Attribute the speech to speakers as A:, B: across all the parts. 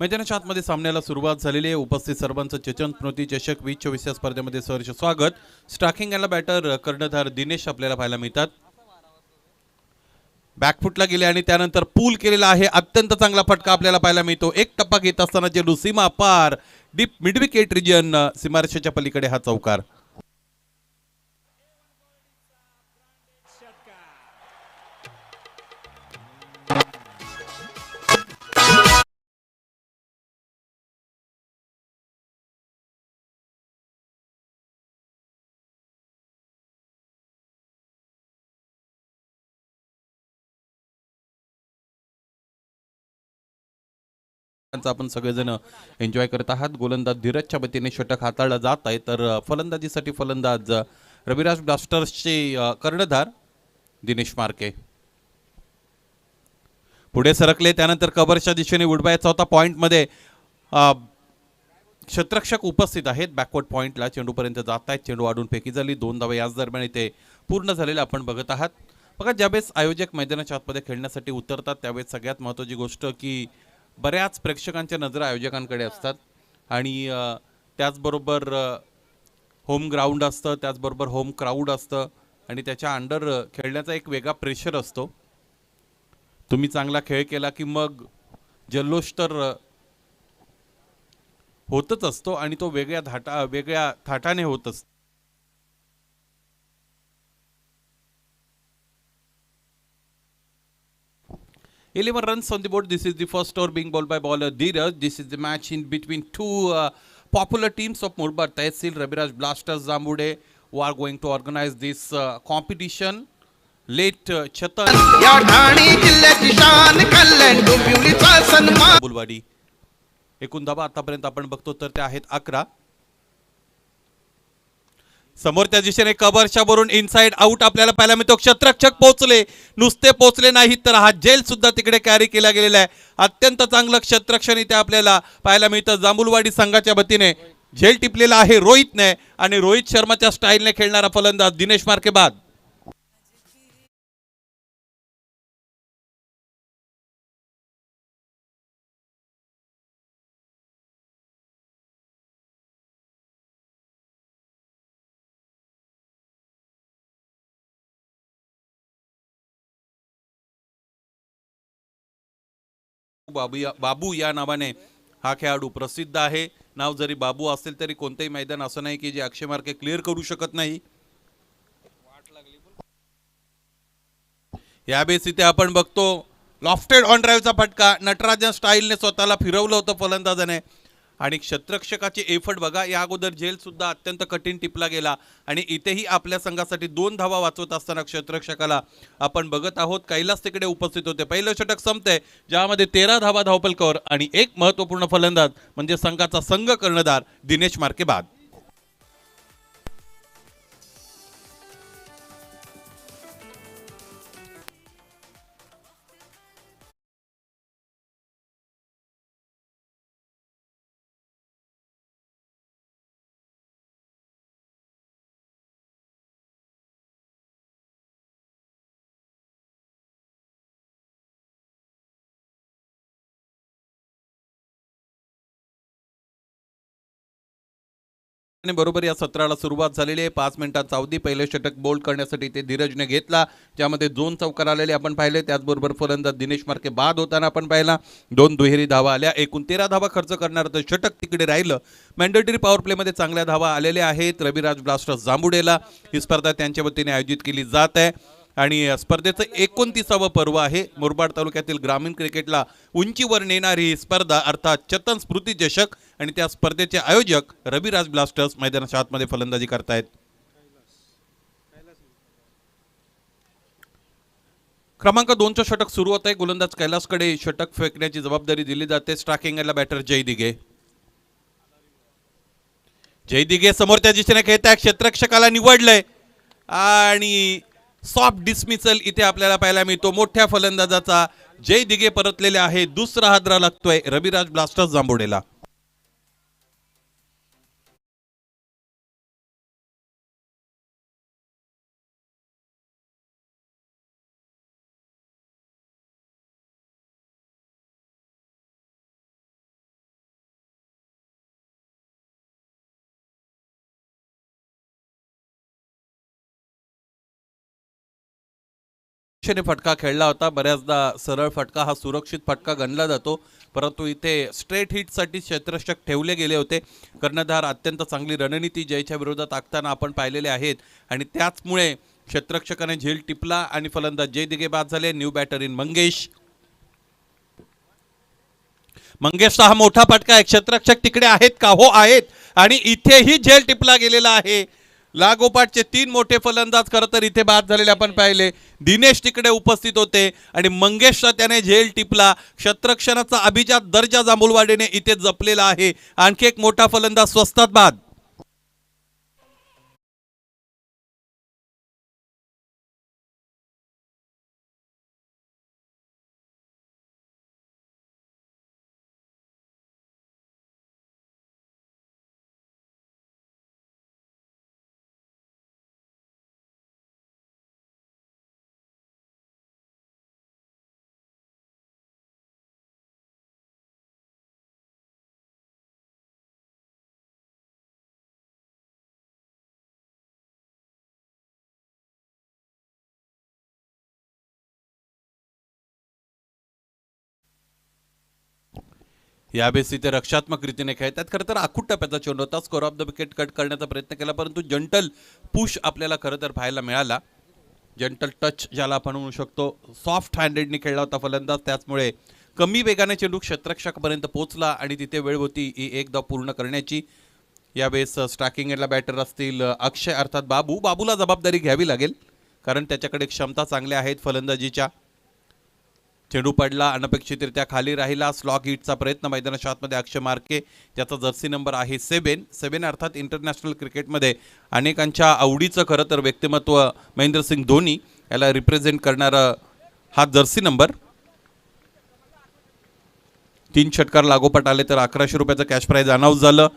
A: मैदानाच्या आतमध्ये सामन्याला सुरुवात झालेली आहे. उपस्थित सर्वांचं चेतन स्मृती चषक 2024 या स्पर्धेमध्ये सहर्ष स्वागत. स्ट्राकिंग याला बॅटर कर्णधार दिनेश आपल्याला पाहायला मिळतात. बॅकफुटला गेले आणि त्यानंतर पूल केलेला आहे. अत्यंत चांगला फटका आपल्याला पाहायला मिळतो. एक टप्पा घेत असताना चेंडू सीमा पार डीप मिड विकेट रिजन सीमारेषेच्या पलीकडे हा चौकार. आपण सगळेजण एन्जॉय करत आहात. गोलंदाज धीरजच्या वतीने षटक हाताळलं जात आहे, तर फलंदाजीसाठी फलंदाज रविराज ब्लास्टर्सचे कर्णधार दिनेश मार्के पुढे सरकले. त्यानंतर कव्हरच्या दिशेने उडवायचा होता. पॉइंटमध्ये क्षेत्ररक्षक उपस्थित आहेत. बॅकवर्ड पॉइंटला चेंडूपर्यंत जात आहेत. चेंडू आडून फेकी झाली. 2 धावा याच दरम्यान इथे पूर्ण झालेले आपण बघत आहात. बघा, ज्यावेळेस आयोजक मैदानाच्या आतमध्ये खेळण्यासाठी उतरतात त्यावेळेस सगळ्यात महत्त्वाची गोष्ट की बऱ्याच प्रेक्षकांच्या नजरा आयोजकांकडे असतात आणि त्याचबरोबर होम ग्राउंड असतं, त्याचबरोबर होम क्राऊड असतं आणि त्याच्या अंडर खेळण्याचा एक वेगळा प्रेशर असतो. तुम्ही चांगला खेळ केला की मग जल्लोष तर होतच असतो आणि तो वेगळ्या थाटाने होत असतो. 11 runs on the board. This is the first over being bowled by bowler Dheeraj. This is the match in between two popular teams of Murbad Tehsil Raviraj Blasters Zambude, who are going to organize this competition. Late Chetan या ठाणे जिल्ह्याची शान कल्याण डोंबिवलीचा सन्मान. बुलवाडी एकूण धावा आतापर्यंत आपण बघतो तर त्या आहेत 11. समोरच्या दिशेने कव्हरच्या वरून इनसाइड आउट आपल्याला पाहायला मिळतो. क्षेत्ररक्षक पोहोचले, नुसते पोहोचले नाहीत तर हा जेल सुद्धा तिकडे कॅरी केला गेलेला आहे. अत्यंत चांगलं क्षेत्ररक्षण इथे आपल्याला पाहायला मिळतं. जांभुलवाडी संघाच्या वतीने झेल टिपलेला आहे रोहितने आणि रोहित शर्माच्या स्टाईलने खेळणारा फलंदाज दिनेश मार्के बाद. बाबू या नावाने हा खेळाडू प्रसिद्ध आहे. नाव जरी बाबू असेल तरी कोणतेही मैदान असं नाही की जे अक्षय मार्के क्लिअर करू शकत नाही. यावेळेस इथे आपण बघतो लॉफ्टेड ऑन ड्राईव्हचा फटका. नटराजन स्टाईलने स्वतःला फिरवलं होतं फलंदाजाने आणि क्षेत्ररक्षकाचे एफर्ट बघा. या अगोदर झेल सुद्धा अत्यंत कठीण टिपला गेला आणि इथेही आपल्या संघासाठी 2 धावा वाचवत असताना क्षेत्ररक्षकाला आपण बघत आहोत. कैलास तिकडे उपस्थित होते. पहिलं षटक संपतंय ज्यामध्ये 13 धावा धावपलकर आणि एक महत्त्वपूर्ण फलंदाज म्हणजे संघाचा संघ कर्णधार दिनेश मार्के बाद. बरोबर या सत्राला सुरुवात झालेली आहे. 5 मिनिटांचा अवधी. पहिले षटक बोल्ड करण्यासाठी ते धीरजने घेतला, ज्यामध्ये 2 चौकार आलेले आपण पाहिले. त्याचबरोबर फलंदाज दिनेश मार्के बाद होताना आपण पाहिला. 2 दुहेरी धावा आल्या. एकूण 13 धावा खर्च करणारं तर षटक तिकडे राहिलं. मॅन्डेटरी पॉवर प्लेमध्ये चांगल्या धावा आलेल्या आहेत. रविराज ब्लास्टर्स जांबुडेला ही स्पर्धा त्यांच्या वतीने आयोजित केली जात आहे आणि स्पर्धेचं 29वे पर्व आहे. मुरबाड तालुक्यातील ग्रामीण क्रिकेटला उंचीवर नेणारी ही स्पर्धा अर्थात चेतन स्मृती चषक आणि त्या स्पर्धेचे आयोजक रविराज ब्लास्टर्स मैदानाच्या आतमध्ये फलंदाजी करतायत. क्रमांक 2चं षटक सुरू होत आहे. गोलंदाज कैलासकडे षटक फेकण्याची जबाबदारी दिली जाते. स्ट्राकिंग याला बॅटर जय दिघे. जय दिघे समोरच्या दिशेने खेळताय. क्षेत्ररक्षकाला निवडलंय आणि सॉफ्ट डिसमिसल इथे आपल्याला पाहायला मिळतो. मोठ्या फलंदाजाचा जय दिघे परतलेले आहे. दुसरा हादरा लागतोय रविराज ब्लास्टर्स जांभोडेला. ने फटका खेळला होता. बऱ्याचदा सरळ फटका हा सुरक्षित फटका गणला जातो, परंतु इथे स्ट्रेट हिटसाठी क्षेत्ररक्षक ठेवले गेले होते. कर्णधार अत्यंत चांगली रणनीती जयच्या विरोधात आखताना आपण पाहिलेले आहेत आणि त्याचमुळे क्षेत्ररक्षकाने झेल टिपला आणि फलंदाज जय दिघे बाद झाले. न्यू बॅटर इन मंगेशचा हा मोठा फटका आहे. क्षेत्ररक्षक तिकडे आहेत का? हो आहेत. आणि इथेही झेल टिपला गेलेला आहे. लागोपाठचे 3 मोठे फलंदाज खरं तर इथे बाद झालेले आपण पाहिले. दिनेश तिकडे उपस्थित होते आणि मंगेशचा त्याने झेल टिपला. क्षेत्ररक्षणाचा अभिजात दर्जा जांभूळवाडीने इथे जपलेला आहे. आणखी एक मोठा फलंदाज स्वस्तात बाद. यावेळेस इथे रक्षात्मक रीतीने खेळतात. खरं तर आखूड टप्प्याचा चेंडू होता. Score of the wicket cut करण्याचा प्रयत्न केला, परंतु जंटल पुश आपल्याला खरं तर पाहायला मिळाला. जंटल टच ज्याला आपण म्हणू शकतो, सॉफ्ट हँडेडने खेळला होता फलंदाज. त्याचमुळे कमी वेगाने चेंडू क्षेत्ररक्षकापर्यंत पोहोचला आणि तिथे वेळ होती ही एकदा पूर्ण करण्याची. यावेळेस स्ट्रायकिंग एंडला बॅटर असतील अक्षय अर्थात बाबूला जबाबदारी घ्यावी लागेल, कारण त्याच्याकडे क्षमता चांगल्या आहेत फलंदाजीच्या. चेंडू पडला, अनपेक्षितरित्या खाली राहिला. स्लॉग हिटचा प्रयत्न मैदानाच्या आतमध्ये अक्षय मार्के, ज्याचा जर्सी नंबर आहे 7 अर्थात इंटरनॅशनल क्रिकेटमध्ये अनेकांच्या आवडीचं खरं तर व्यक्तिमत्व महेंद्रसिंग धोनी याला रिप्रेझेंट करणारा हा जर्सी नंबर. 3 षटकार लागोपाठ आले तर 1100 रुपयाचं कॅश प्राईज अनाऊन्स झालं.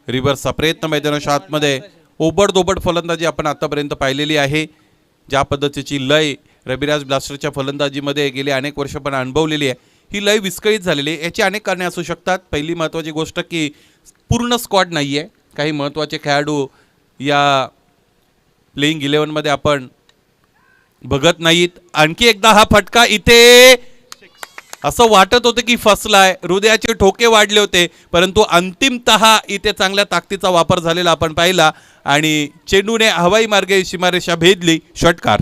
A: रिव्हर्सचा प्रयत्न मैदानाच्या आतमध्ये. ओबडधोबड फलंदाजी आपण आतापर्यंत पाहिलेली आहे. ज्या पद्धतीची लय रविराज ब्लास्टरच्या फलंदाजीमध्ये गेली अनेक वर्ष पण अनुभवलेली आहे, ही लय विस्कळीत झालेली आहे. याची अनेक कारणे असू शकतात. पहिली महत्त्वाची गोष्ट की पूर्ण स्क्वॉड नाही आहे. काही महत्त्वाचे खेळाडू या प्लेइंग 11मध्ये आपण बघत नाहीत. आणखी एकदा हा फटका इथे असं वाटत होतं की फसलाय. हृदयाचे ठोके वाढले होते, परंतु अंतिमतः इथे चांगल्या ताकदीचा वापर झालेला आपण पाहिला आणि चेंडूने हवाई मार्गे सीमारेषा भेदली. षटकार.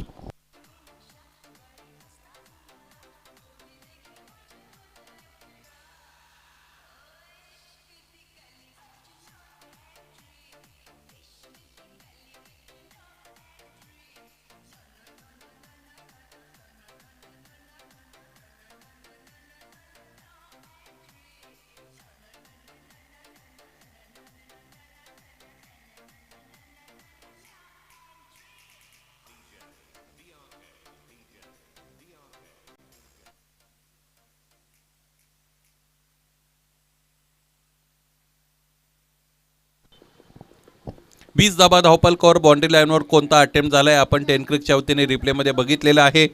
A: वीस धाबा धावपलकावर बाउंड्री लाईनवर कोणता अटेम्प्ट झालाय आपण टेनक्रिकच्या वतीने रिप्लेमध्ये बघितलेला आहे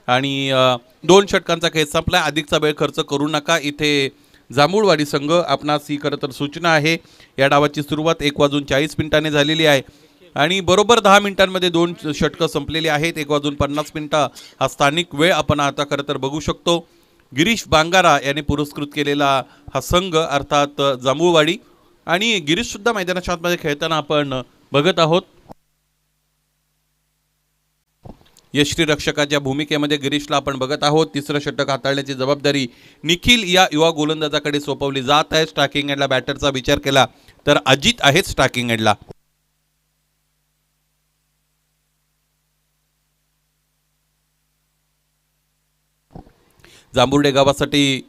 A: आणि 2 षटकांचा खेळ संपला. अधिकचा वेळ खर्च करू नका. इथे जांभूळवाडी संघ आपणास ही खरं तर सूचना आहे. या डावाची सुरुवात 1:40 झालेली आहे आणि बरोबर 10 मिनिटांमध्ये 2 षटकं संपलेली आहेत. 1:50 हा स्थानिक वेळ आपण आता खरं तर बघू शकतो. गिरीश बांगारा यांनी पुरस्कृत केलेला हा संघ अर्थात जांभूळवाडी आणि गिरीश सुद्धा मैदानाच्या आतमध्ये खेळताना आपण बघत आहोत. यष्टी रक्षकाच्या भूमिकेमध्ये गिरीशला आपण बघत आहोत. तिसरं षटक हाताळण्याची जबाबदारी निखिल या युवा गोलंदाजाकडे सोपवली जात आहे. स्ट्रायकिंग एंडला बॅटरचा विचार केला तर अजित आहेत स्ट्रायकिंग एंडला. जांभुर्डे गावासाठी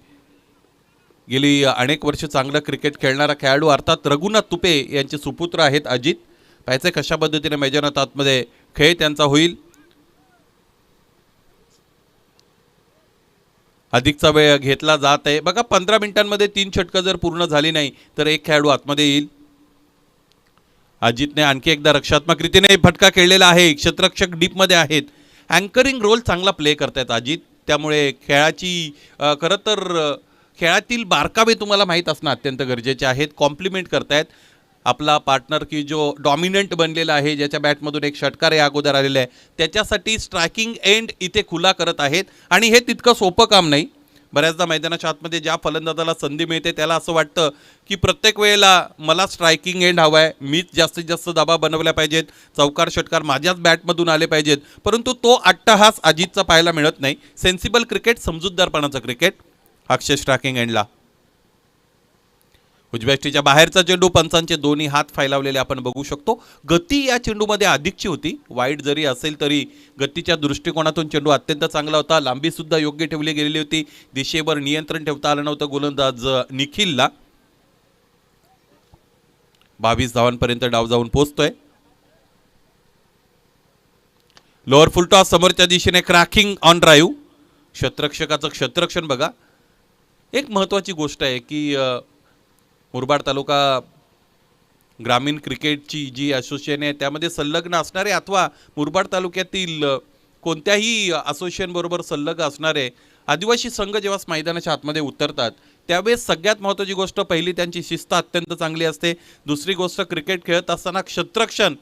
A: गेली अनेक वर्ष चांगलं क्रिकेट खेळणारा खेळाडू अर्थात रघुनाथ तुपे यांचे सुपुत्र आहेत अजित. पाहायचे कशा पद्धतीने मैदानात आतमध्ये खेळ त्यांचा होईल. अधिकचा वेळ घेतला जात आहे. बघा 15 मिनिटांमध्ये 3 षटकं जर पूर्ण झाली नाही तर एक खेळाडू आतमध्ये येईल. अजितने आणखी एकदा रक्षात्मक रीतीने फटका खेळलेला आहे. क्षेत्ररक्षक डीपमध्ये आहेत. अँकरिंग रोल चांगला प्ले करतायत अजित. त्यामुळे खेळाची खरं तर खेळातील बारकावे तुम्हाला माहीत असणं अत्यंत गरजेचे आहेत. कॉम्प्लिमेंट करतायत. आपला पार्टनर की जो डॉमिनंट बनलेला आहे, ज्याच्या बॅटमधून एक षटकार या अगोदर आलेला आहे, त्याच्यासाठी स्ट्रायकिंग एंड इथे खुला करत आहेत आणि हे तितकं सोपं काम नाही. बऱ्याचदा मैदानाच्या आतमध्ये ज्या फलंदाजाला संधी मिळते त्याला असं वाटतं की प्रत्येक वेळेला मला स्ट्रायकिंग एंड हवा आहे, मीच जास्तीत जास्त दबाव बनवल्या पाहिजेत, चौकार षटकार माझ्याच बॅटमधून आले पाहिजेत, परंतु तो अट्टहास अजितचा पाहायला मिळत नाही. सेन्सिबल क्रिकेट, समजूतदारपणाचं क्रिकेट. अक्षय स्ट्रायकिंग एंडला. उजव्याष्टीच्या बाहेरचा चेंडू, पंचांचे दोन्ही हात फैलावलेले आपण बघू शकतो. गती या चेंडूमध्ये अधिकची होती, वाईट जरी असेल तरी गतीच्या दृष्टिकोनातून चेंडू अत्यंत चांगला होता. लांबी सुद्धा योग्य ठेवली गेलेली होती, दिशेवर नियंत्रण ठेवता आलं नव्हतं गोलंदाज निखिलला. 22 धावांपर्यंत डाव जाऊन पोहोचतोय. लोअर फुल टॉस समोरच्या दिशेने क्रॅकिंग ऑन ड्राईव्ह. क्षेत्ररक्षकाचं क्षेत्ररक्षण बघा. एक महत्त्वाची गोष्ट आहे की मुरबाड तालुका ग्रामीण क्रिकेटची जी असोसिएशन आहे त्यामध्ये संलग्न असणारे अथवा मुरबाड तालुक्यातील कोणत्याही असोसिएशनबरोबर संलग्न असणारे आदिवासी संघ जेव्हा मैदानाच्या आतमध्ये उतरतात त्यावेळेस सगळ्यात महत्त्वाची गोष्ट, पहिली त्यांची शिस्त अत्यंत चांगली असते. दुसरी गोष्ट, क्रिकेट खेळत असताना क्षेत्ररक्षण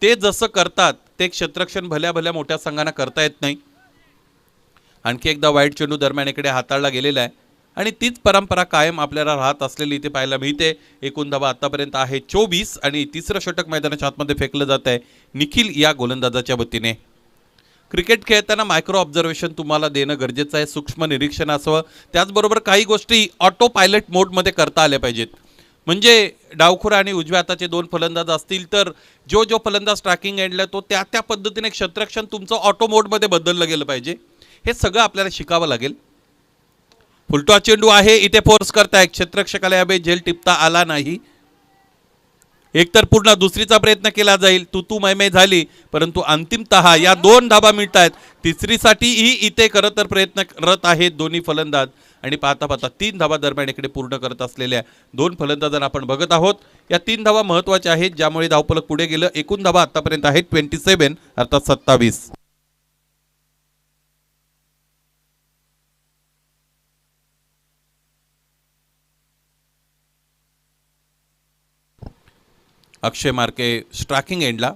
A: ते जसं करतात ते क्षेत्ररक्षण भल्या भल्या मोठ्या संघांना करता येत नाही. आणखी एकदा वाईट चेंडू दरम्यान इकडे हाताळला गेलेला आहे आणि तीच परंपरा कायम आपल्याला राहत असलेली इथे पाहायला मिळते. एकूण धावा आतापर्यंत आहे 24 आणि तिसरं षटक मैदानाच्या आतमध्ये फेकलं जात आहे निखिल या गोलंदाजाच्या वतीने. क्रिकेट खेळताना मायक्रो ऑब्झर्वेशन तुम्हाला देणं गरजेचं आहे, सूक्ष्म निरीक्षण असावं. त्याचबरोबर काही गोष्टी ऑटो पायलट मोडमध्ये करता आल्या पाहिजेत. म्हणजे डावखुरा आणि उजव्या हाताचे दोन फलंदाज असतील तर जो फलंदाज स्ट्रायकिंग एंडला तो त्या पद्धतीने क्षेत्ररक्षण तुमचं ऑटो मोडमध्ये बदललं गेलं पाहिजे. हे सगळं आपल्याला शिकावं लागेल. फुलटॉस चेंडू आहे, इथे फोर्स करताय क्षेत्ररक्षकाला यावेळी झेल टिपता आला नाही. एकतर पूर्ण दुसरीचा प्रयत्न केला जाईल, तू मैमै झाली, परंतु अंतिमतः या 2 धाबा मिळत आहेत. तिसरीसाठीही इथे खरं तर प्रयत्न करत आहेत दोन्ही फलंदाज आणि पाहता 3 धाबा दरम्यान इकडे पूर्ण करत असलेल्या 2 फलंदाजांना आपण बघत आहोत. या 3 धाबा महत्त्वाच्या आहेत ज्यामुळे धावफलक पुढे गेलं. एकूण धाबा आतापर्यंत आहेत 27 अर्थात 27. अक्षय मार्के स्ट्रायकिंग एंडला.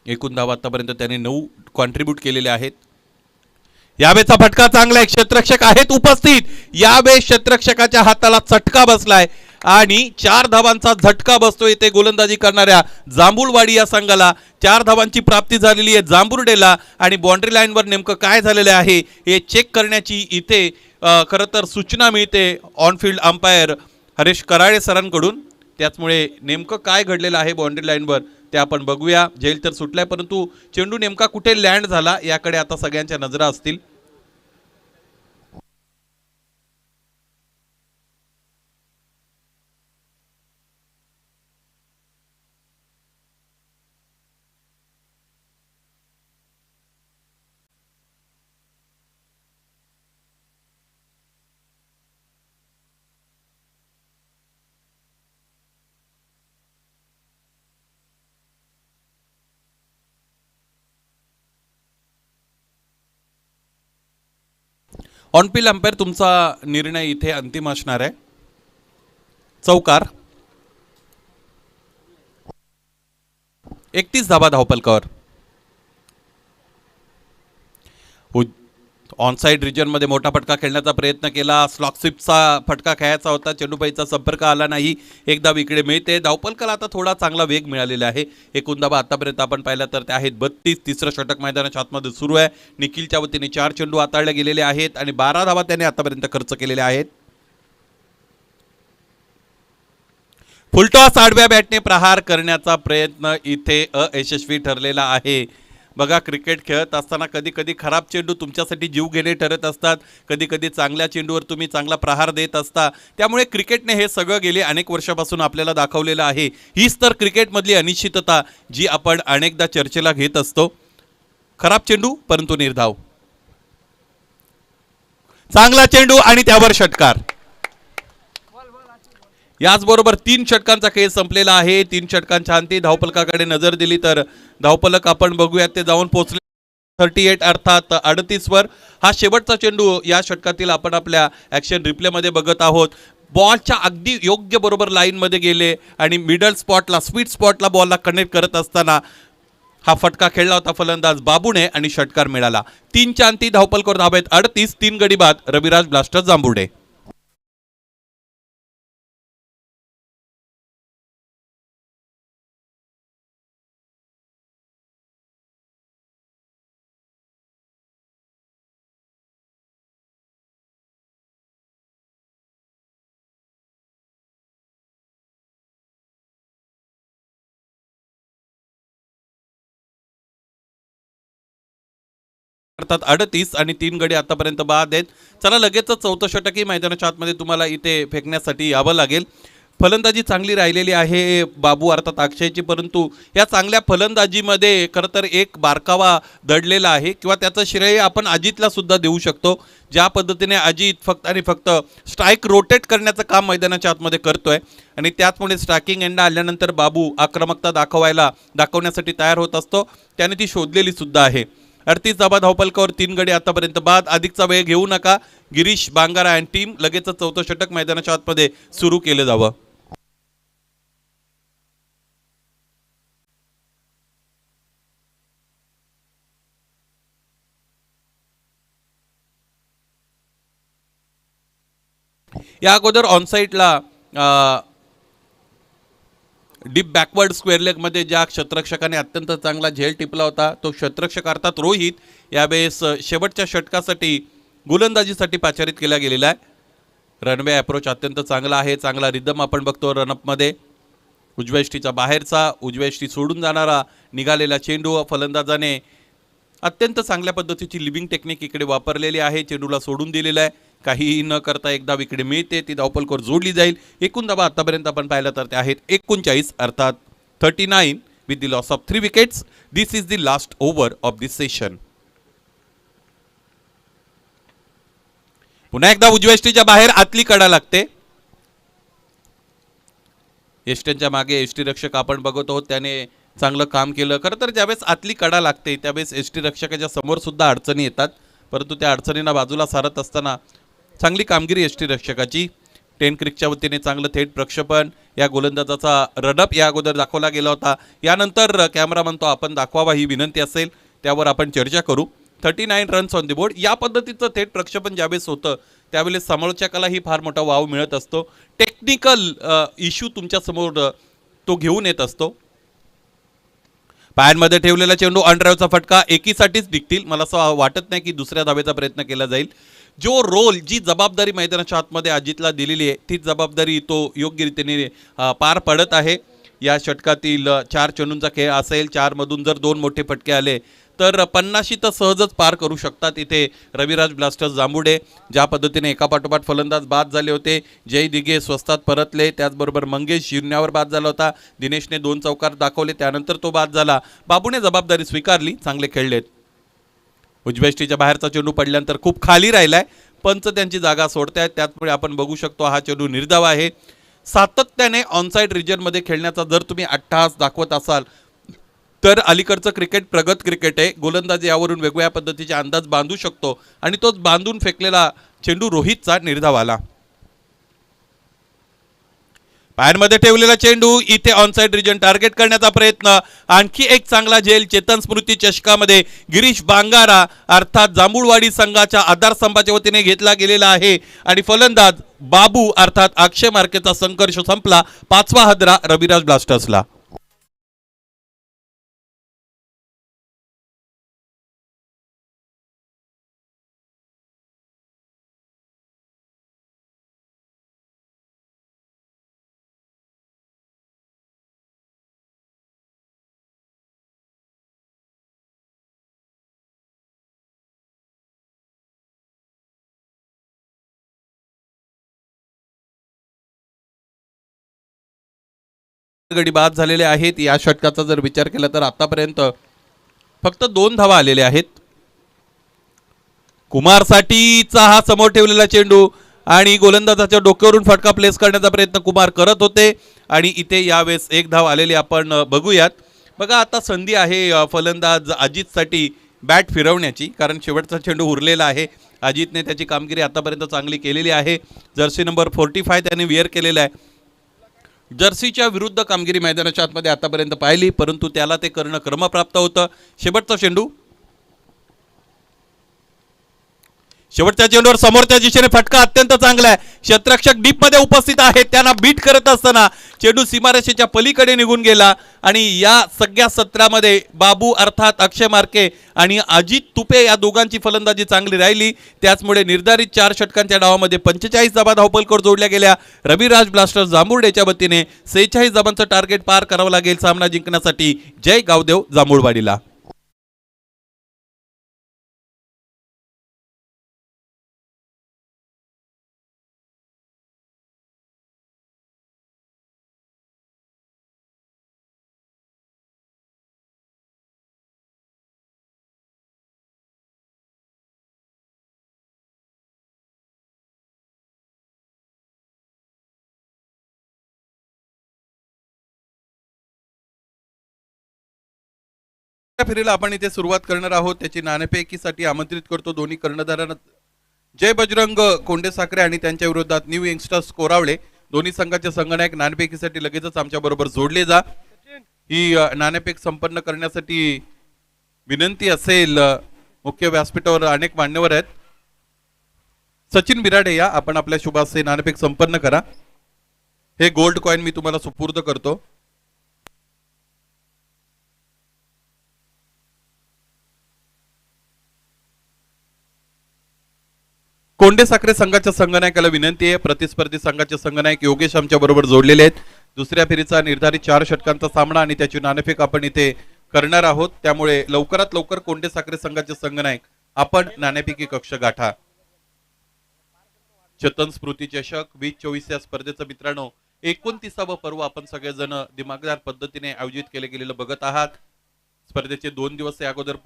A: एकूण धावा आतापर्यंत त्याने 9 कॉन्ट्रीब्यूट केलेले आहेत. यावेळेचा फटका चांगला आहे, क्षेत्ररक्षक आहेत उपस्थित. यावेळेस क्षेत्ररक्षकाच्या हाताला चटका बसलाय आणि 4 धावांचा झटका बसतोय इथे गोलंदाजी करणाऱ्या जांभूळवाडी या संघाला. 4 धावांची प्राप्ती झालेली आहे जांभुर्डेला आणि बाउंड्री लाईनवर नेमकं काय झालेलं आहे हे चेक करण्याची इथे खरं तर सूचना मिळते ऑनफिल्ड अंपायर हरीश कराळे सरांकडून. त्याचमुळे नेमकं काय घडलेलं आहे बाउंड्री लाईनवर ते आपण बघूया. झेल तर सुटलाय परंतु चेंडू नेमका कुठे लँड झाला याकडे आता सगळ्यांच्या नजरा असतील. ऑनफिल्ड अंपायर तुमचा निर्णय इथे अंतिम असणार आहे. चौकार. 31 धाबा धावफलकावर. ऑनसाइड रिजनमध्ये मोठा फटका खेळण्याचा प्रयत्न केला, स्लॉकस्विपचा फटका खेळायचा होता, चेंडूबाईचा संपर्क आला नाही. एक धाव इकडे मिळते. धावफलकाला आता थोडा चांगला वेग मिळालेला आहे. एकूण धाबा आतापर्यंत आपण पाहिला तर ते आहेत 32. तिसरं षटक मैदानाच्या आतमध्ये सुरू आहे. निखिलच्या वतीने 4 चेंडू हाताळले गेलेले आहेत आणि 12 धावा त्याने आतापर्यंत खर्च केलेल्या आहेत. फुलटॉस आडव्या बॅटने प्रहार करण्याचा प्रयत्न इथे अयशस्वी ठरलेला आहे. बघा, क्रिकेट खेळत असताना कधी कधी खराब चेंडू तुमच्यासाठी जीव घेणे ठरत असतात, कधी कधी चांगल्या चेंडूवर तुम्ही चांगला प्रहार देत असता. त्यामुळे क्रिकेटने हे सगळं गेले अनेक वर्षापासून आपल्याला दाखवलेलं आहे. हीच तर क्रिकेटमधली अनिश्चितता जी आपण अनेकदा चर्चेला घेत असतो. खराब चेंडू परंतु निर्धाव. चांगला चेंडू आणि त्यावर षटकार. याचबरोबर 3 षटकांचा खेळ संपलेला आहे. 3 षटकांच्या अंती धावफलकाकडे नजर दिली तर धावफलक आपण बघूयात ते जाऊन पोहोचले 38 अर्थात 38 वर. हा शेवटचा चेंडू या षटकातील आपण आपल्या ॲक्शन रिप्लेमध्ये बघत आहोत. बॉलच्या अगदी योग्य बरोबर लाईनमध्ये गेले आणि मिडल स्पॉटला स्वीट स्पॉटला बॉलला कनेक्ट करत असताना हा फटका खेळला होता फलंदाज बाबूने आणि षटकार मिळाला. 3च्या अंती धावपलकर धावेत 38, 3 गडी बाद रविराज ब्लास्टर्स जांभुर्डे. अर्थात 38 आणि 3 गडी आतापर्यंत बाद आहेत. चला लगेचच चौथं षटकही मैदानाच्या आतमध्ये तुम्हाला इथे फेकण्यासाठी यावं लागेल. फलंदाजी चांगली राहिलेली आहे बाबू अर्थात अक्षयची, परंतु या चांगल्या फलंदाजीमध्ये खरं तर एक बारकावा दडलेला आहे किंवा त्याचं श्रेय आपण अजितला सुद्धा देऊ शकतो. ज्या पद्धतीने अजित फक्त आणि फक्त स्ट्राईक रोटेट करण्याचं काम मैदानाच्या आतमध्ये करतोय आणि त्याचमुळे स्ट्रायकिंग एंडला आल्यानंतर बाबू आक्रमकता दाखवण्यासाठी तयार होत असतो. त्याने ती शोधलेली सुद्धा आहे. 38 धावा धावपलकावर 3 गडी आतापर्यंत बाद. अधिकचा वेळ घेऊ नका. गिरीश बांगारा अँड टीम लगेचच चौथं षटक मैदानाच्या आतमध्ये सुरू केलं जावं. या अगोदर ऑनसाईटला डीप बॅकवर्ड स्क्वेअर लेगमध्ये ज्या क्षेत्ररक्षकाने अत्यंत चांगला झेल टिपला होता तो क्षेत्ररक्षक अर्थात रोहित यावेळेस शेवटच्या षटकासाठी गोलंदाजीसाठी पाचारित केला गेलेला आहे. रनवे अप्रोच अत्यंत चांगला आहे. चांगला रिदम आपण बघतो रनअपमध्ये. उजव्या यष्टीचा बाहेरचा उजव्या यष्टी सोडून जाणारा निघालेला चेंडू फलंदाजाने अत्यंत चांगल्या पद्धतीची लिव्हिंग टेक्निक इकडे वापरलेली आहे. चेंडूला सोडून दिलेला आहे. काहीही न करता एक धाव इकडे मिळते. ती धावपलकर जोडली जाईल. एकूण धावा आतापर्यंत आपण पाहिलं तर ते आहेत 39 अर्थात 39 with the loss of 3 wickets. This is the last over of this session. पुन्हा एकदा उजव्या यष्टीच्या बाहेर आतली कडा लागते. यष्ट्यांच्या मागे यष्टीरक्षक आपण बघत आहोत त्याने चांगलं काम केलं. खरं तर ज्यावेळेस आतली कडा लागते त्यावेळेस यष्टीरक्षकाच्या समोर सुद्धा अडचणी येतात, परंतु त्या अडचणींना बाजूला सारत असताना चांगली कामगिरी यष्टीरक्षकाची. 10 क्रिकच्या वतीने चांगलं थेट प्रक्षेपण. या गोलंदाजाचा रनअप या अगोदर दाखवला गेला होता. यानंतर कॅमेरा म्हणतो आपण दाखवावा ही विनंती असेल त्यावर आपण चर्चा करू. 39 रन्स ऑन द बोर्ड. या पद्धतीचं थेट प्रक्षेपण ज्यावेळेस होतं त्यावेळेस समालोचकालाही फार मोठा वाव मिळत असतो. टेक्निकल इश्यू तुमच्यासमोर तो घेऊन येत असतो. पायांमध्ये ठेवलेला चेंडू अनड्राईव्हचा फटका. एकीसाठीच निघतील. मला असं वाटत नाही की दुसऱ्या धावेचा प्रयत्न केला जाईल. जो रोल जी जबाबदारी मैदानाच्या आतमध्ये अजितला दिलेली आहे तीच जबाबदारी तो योग्य रीतीने पार पडत आहे. या षटकातील 4 चेंडूंचा खेळ असेल. 4 मधून जर 2 मोठे फटके आले तर 50 तर सहजच पार करू शकतात इथे रविराज ब्लास्टर्स जांभुर्डे. ज्या पद्धतीने एकापाठोपाठ फलंदाज बाद झाले होते. जय दिघे स्वस्तात परतले. त्याचबरोबर मंगेश शून्यावर बाद झाला होता. दिनेशने 2 चौकार दाखवले त्यानंतर तो बाद झाला. बाबूने जबाबदारी स्वीकारली. चांगले खेळलेत. उजव्या यष्टीच्या बाहेरचा चेंडू पडल्यानंतर खूप खाली राहिलाय. पंच त्यांची जागा सोडतायत. त्याचमुळे आपण बघू शकतो हा चेंडू निर्धाव आहे. सातत्याने ऑनसाईड रिजनमध्ये खेळण्याचा जर तुम्ही अट्टहास दाखवत असाल तर अलीकडचं क्रिकेट प्रगत क्रिकेट आहे. गोलंदाज यावरून वेगवेगळ्या पद्धतीचे अंदाज बांधू शकतो आणि तोच बांधून फेकलेला चेंडू रोहितचा निर्धाव आला. पायांमध्ये ठेवलेला चेंडू इथे ऑनसाईड रिजन टार्गेट करण्याचा प्रयत्न. आणखी एक चांगला झेल चेतन स्मृती चषकामध्ये गिरीश बांगारा अर्थात जांभुळवाडी संघाच्या आधारस्तंभाच्या वतीने घेतला गेलेला आहे आणि फलंदाज बाबू अर्थात अक्षय मार्केचा संघर्ष संपला. 5वा हदरा रविराज ब्लास्टर्सला. गडी बाद झालेले आहेत. या षटकाचा जर विचार केला तर आतापर्यंत फक्त 2 धावा आलेल्या आहेत. कुमारसाठीचा हा समोर ठेवलेला चेंडू आणि गोलंदाजाच्या डोक्यावरून फटका प्लेस करण्याचा प्रयत्न कुमार करत होते आणि इथे यावेळेस 1 धाव आलेली आपण बघूयात. बघा आता संधी आहे फलंदाज अजितसाठी बॅट फिरवण्याची, कारण शेवटचा चेंडू उरलेला आहे. अजितने त्याची कामगिरी आतापर्यंत चांगली केलेली आहे. जर्सी नंबर 45 त्यांनी वेअर केलेला आहे. जर्सीच्या विरुद्ध कामगिरी मैदानाच्या आतमध्ये आतापर्यंत पाहिली, परंतु त्याला ते करणं क्रमप्राप्त होतं. शेवटचा चेंडू, शेवटच्या चेंडूवर समोरच्या दिशेने फटका अत्यंत चांगला आहे. क्षेत्ररक्षक डीप मध्ये उपस्थित आहेत, त्यांना बीट करत असताना चेंडू सीमारेषेच्या पलीकडे निघून गेला. आणि या सगळ्या सत्रामध्ये बाबू अर्थात अक्षय मार्के आणि अजित तुपे या दोघांची फलंदाजी चांगली राहिली. त्याचमुळे निर्धारित 4 षटकांच्या डावामध्ये 45 धाबा धावपलकर जोडल्या गेल्या. रविराज ब्लास्टर जांभुर्डेच्या वतीने 46 धाबांचं टार्गेट पार करावं लागेल सामना जिंकण्यासाठी. जय गावदेव जांभुळवाडीला. फेरीला आपण इथे सुरुवात करणार आहोत. त्याची नाणेफेकीसाठी आमंत्रित करतो दोन्ही कर्णधारांना. जय बजरंग कोंडेसाखरे आणि त्यांच्या विरोधात न्यू यंगस्टर्स कोरावळे, दोन्ही संघाचे संघनायक नाणेफेकीसाठी लगेचच आमच्या बरोबर जोडले जा. ही नाणेफेक संपन्न करण्यासाठी विनंती असेल. मुख्य व्यासपीठावर अनेक मान्यवर आहेत. सचिन बिराडे या, आपण आपल्या शुभास्ते नाणेफेक संपन्न करा. हे गोल्ड कॉइन मी तुम्हाला सुपूर्द करतो. कोंडेसाखरे संघाच्या संघनायकाला विनंती आहे. प्रतिस्पर्धी संघाचे संघनायक योगेश आमच्या बरोबर जोडलेले आहेत. दुसऱ्या फेरीचा निर्धारित 4 षटकांचा सामना आणि त्याची नाणेफेक आपण इथे करणार आहोत. त्यामुळे लवकरात लवकर कोंडेसाखरे संघाचे संघनायक आपण नाणेफेकी कक्ष गाठा. चेतन स्मृती चषक 2024 या स्पर्धेचं मित्रांनो 29वा पर्व आपण सगळेजण दिमागदार पद्धतीने आयोजित केले गेलेलं बघत आहात. स्पर्धेचे 2 दिवस या अगोदर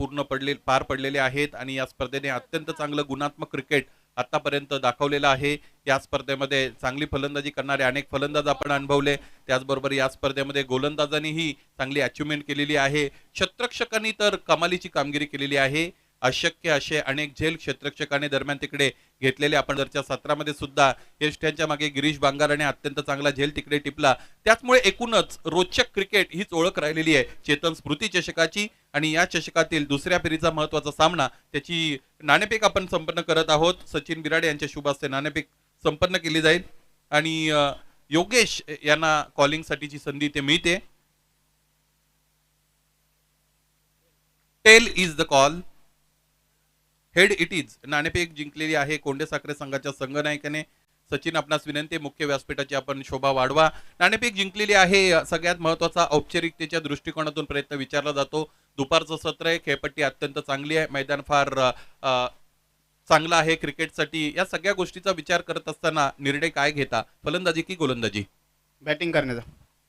A: पार पडलेले आहेत आणि या स्पर्धेने अत्यंत चांगलं गुणात्मक क्रिकेट आतापर्यंत दाखवलेलं आहे. या स्पर्धेमध्ये चांगली फलंदाजी करणारे अनेक फलंदाज आपण अनुभवले. त्याचबरोबर या स्पर्धेमध्ये गोलंदाजांनीही चांगली अचिव्हमेंट केलेली आहे. क्षेत्ररक्षकांनी तर कमालीची कामगिरी केलेली आहे. अशक्य असे अनेक झेल क्षेत्ररक्षकाने दरम्यान तिकडे घेतलेले आपण जरच्या सत्रामध्ये सुद्धा यष्ट्यांच्या मागे गिरीश बांगाराने अत्यंत चांगला झेल तिकडे टिपला. त्याचमुळे एकूणच रोचक क्रिकेट हीच ओळख राहिलेली आहे चेतन स्मृती चषकाची. आणि या चषकातील दुसऱ्या फेरीचा महत्वाचा सामना, त्याची नाणेफेक आपण संपन्न करत आहोत. सचिन बिराडे यांच्या शुभ हस्ते नाणेफेक संपन्न केली जाईल आणि योगेश यांना कॉलिंग साठीची संधी ते मिळते. Tail is the call. Head it is. नाणेफेक जिंकलेली आहे कोंडेसाखरे संघाच्या संघनायकाने. सचिन आपणास विनंती, मुख्य व्यासपीठाची आपण शोभा वाढवा. नाणेफेक जिंकलेली आहे. सगळ्यात महत्वाचा औपचारिकतेच्या दृष्टिकोनातून प्रयत्न विचारला जातो. दुपारचं सत्र आहे, खेळपट्टी अत्यंत चांगली आहे, मैदान फार चांगला आहे क्रिकेटसाठी. या सगळ्या गोष्टीचा विचार करत असताना निर्णय काय घेता, फलंदाजी की गोलंदाजी?
B: बॅटिंग करण्याचा.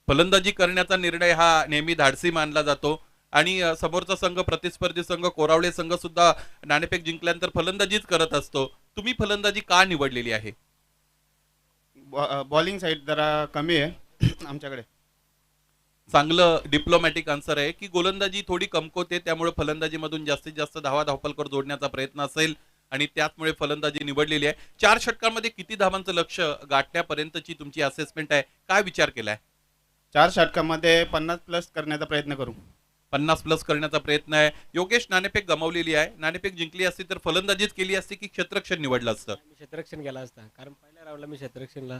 A: फलंदाजी करण्याचा निर्णय हा नेहमी धाडसी मानला जातो. आणि समोरचा संघ, प्रतिस्पर्धी संघ कोरावळे संघ सुद्धा नाणेफेक जिंकल्यानंतर फलंदाजीच करत असतो. तुम्ही फलंदाजी का निवडलेली आहे?
B: बॉलिंग साईड जरा कमी आहे आमच्याकडे.
A: चांगलं डिप्लोमॅटिक आन्सर आहे की गोलंदाजी थोडी कमकोते, त्यामुळे फलंदाजीमधून जास्तीत जास्त धावपलकर जोडण्याचा प्रयत्न असेल आणि त्याचमुळे फलंदाजी निवडलेली आहे. 4 षटकांमध्ये किती धावांचं लक्ष गाठण्यापर्यंतची तुमची असेसमेंट आहे? काय विचार केलाय?
B: 4 षटकामध्ये 50+ करण्याचा प्रयत्न करू.
A: 50+ करण्याचा प्रयत्न आहे. योगेश, नाणेफेक गमावलेली आहे. नाणेफेक जिंकली असती तर फलंदाजीच केली असती की क्षेत्ररक्षण निवडलं असतं?
C: मी क्षेत्ररक्षण केला असता, कारण पहिल्या राऊंडला मी क्षेत्ररक्षणला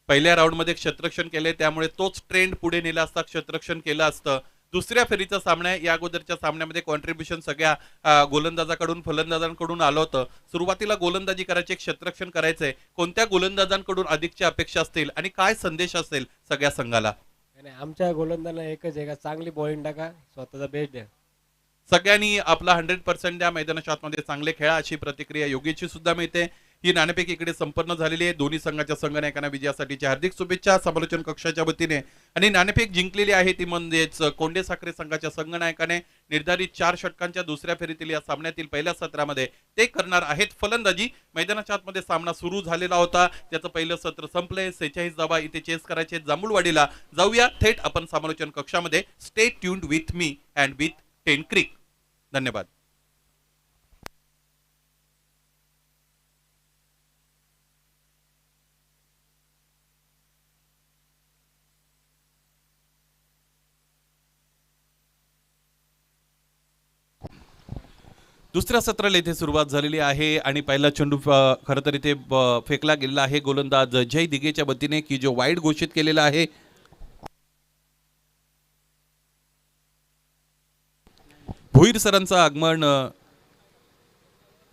A: पहिल्या राऊंडमध्ये क्षेत्ररक्षण केले, त्यामुळे तोच ट्रेंड पुढे नेला असता, क्षेत्ररक्षण केलं असतं. दुसऱ्या फेरीचा सामना आहे. या अगोदरच्या सामन्यामध्ये कॉन्ट्रीब्युशन सगळ्या गोलंदाजाकडून फलंदाजांकडून आलं होतं. सुरुवातीला गोलंदाजी करायची, क्षेत्ररक्षण करायचंय. कोणत्या गोलंदाजांकडून अधिकच्या अपेक्षा असतील आणि काय संदेश असेल सगळ्या संघाला?
C: नाही, आमच्या गोलंदाजांना एकच आहे का, चांगली बॉलिंग टाका, स्वतःचा बेस्ट द्या.
A: सगळ्यांनी आपला 100% द्या, मैदानाच्या आतमध्ये चांगले खेळा, अशी प्रतिक्रिया योगेशची सुद्धा मिळते. ही नाणेफेक इकडे संपन्न झालेली आहे. दोन्ही संघाच्या संघनायकांना विजयासाठीच्या हार्दिक शुभेच्छा समालोचन कक्षाच्या वतीने. आणि नाणेफेक जिंकलेली आहे ती म्हणजेच कोंडेसाखरे संघाच्या संघनायकाने. निर्धारित 4 षटकांच्या दुसऱ्या फेरीतील या सामन्यातील पहिल्या सत्रामध्ये ते करणार आहेत फलंदाजी. मैदानाच्या आतमध्ये सामना सुरू झालेला होता, त्याचं पहिलं सत्र संपलंय. 46 धावा इथे चेस करायचे जांभुळवाडीला. जाऊया थेट आपण समालोचन कक्षामध्ये. Stay tuned with me and with 10 क्रिक. धन्यवाद. दुसऱ्या सत्राला इथे सुरुवात झालेली आहे आणि पहिला चेंडू खरं तर इथे फेकला गेलेला आहे गोलंदाज जय दिघेच्या वतीने की जो वाईड घोषित केलेला आहे. भोईर सरांचं आगमन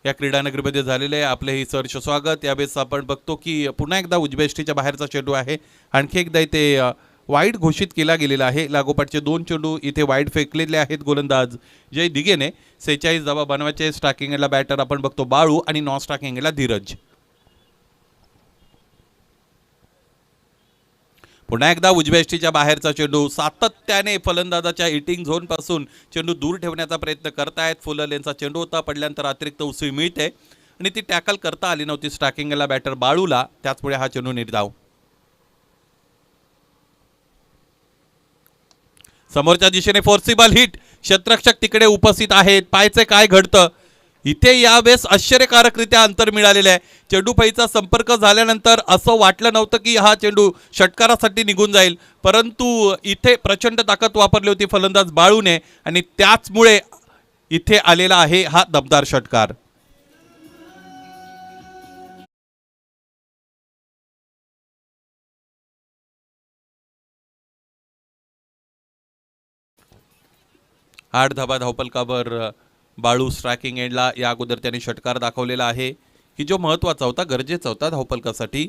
A: या क्रीडानगरीमध्ये झालेले आहे. आपले हे सहर्ष स्वागत. यावेळेस आपण बघतो की पुन्हा एकदा उजव्या यष्टीच्या बाहेरचा चेंडू आहे. आणखी एकदा इथे वाईड घोषित केला गेलेला आहे. लागोपाठचे 2 चेंडू इथे वाईड फेकलेले आहेत गोलंदाज जय दिघेने. 46 धावा बनवायचे. स्ट्रायकिंग एंडला बॅटर आपण बघतो बाळू आणि नॉन स्ट्रायकिंग एंडला धीरज. पुन्हा एकदा उजव्या यष्टीच्या बाहेरचा चेंडू. सातत्याने फलंदाजाच्या हिटिंग झोन पासून चेंडू दूर ठेवण्याचा प्रयत्न करतायत. फुल लेनचा चेंडू होता. पडल्यानंतर अतिरिक्त उसळी मिळते आणि ती टॅकल करता आली नव्हती स्ट्रायकिंगला बॅटर बाळूला. त्याचमुळे हा चेंडू निर्धाव. समोरच्या दिशेने फोर्सिबल हिट. क्षेत्ररक्षक तिकडे उपस्थित आहेत. पाहायचे काय घडतं इथे. यावेळेस आश्चर्यकारकरित्या अंतर मिळालेलं आहे. चेंडू फळीचा संपर्क झाल्यानंतर असं वाटलं नव्हतं की हा चेंडू षटकारासाठी निघून जाईल, परंतु इथे प्रचंड ताकद वापरली होती फलंदाज बाळूने आणि त्याचमुळे इथे आलेला आहे हा दमदार षटकार. आठ धाबा धावपलकावर बाळू स्ट्रायकिंग एंडला. या अगोदर त्यांनी षटकार दाखवलेला आहे की जो महत्वाचा होता, गरजेचा होता धावपलकासाठी.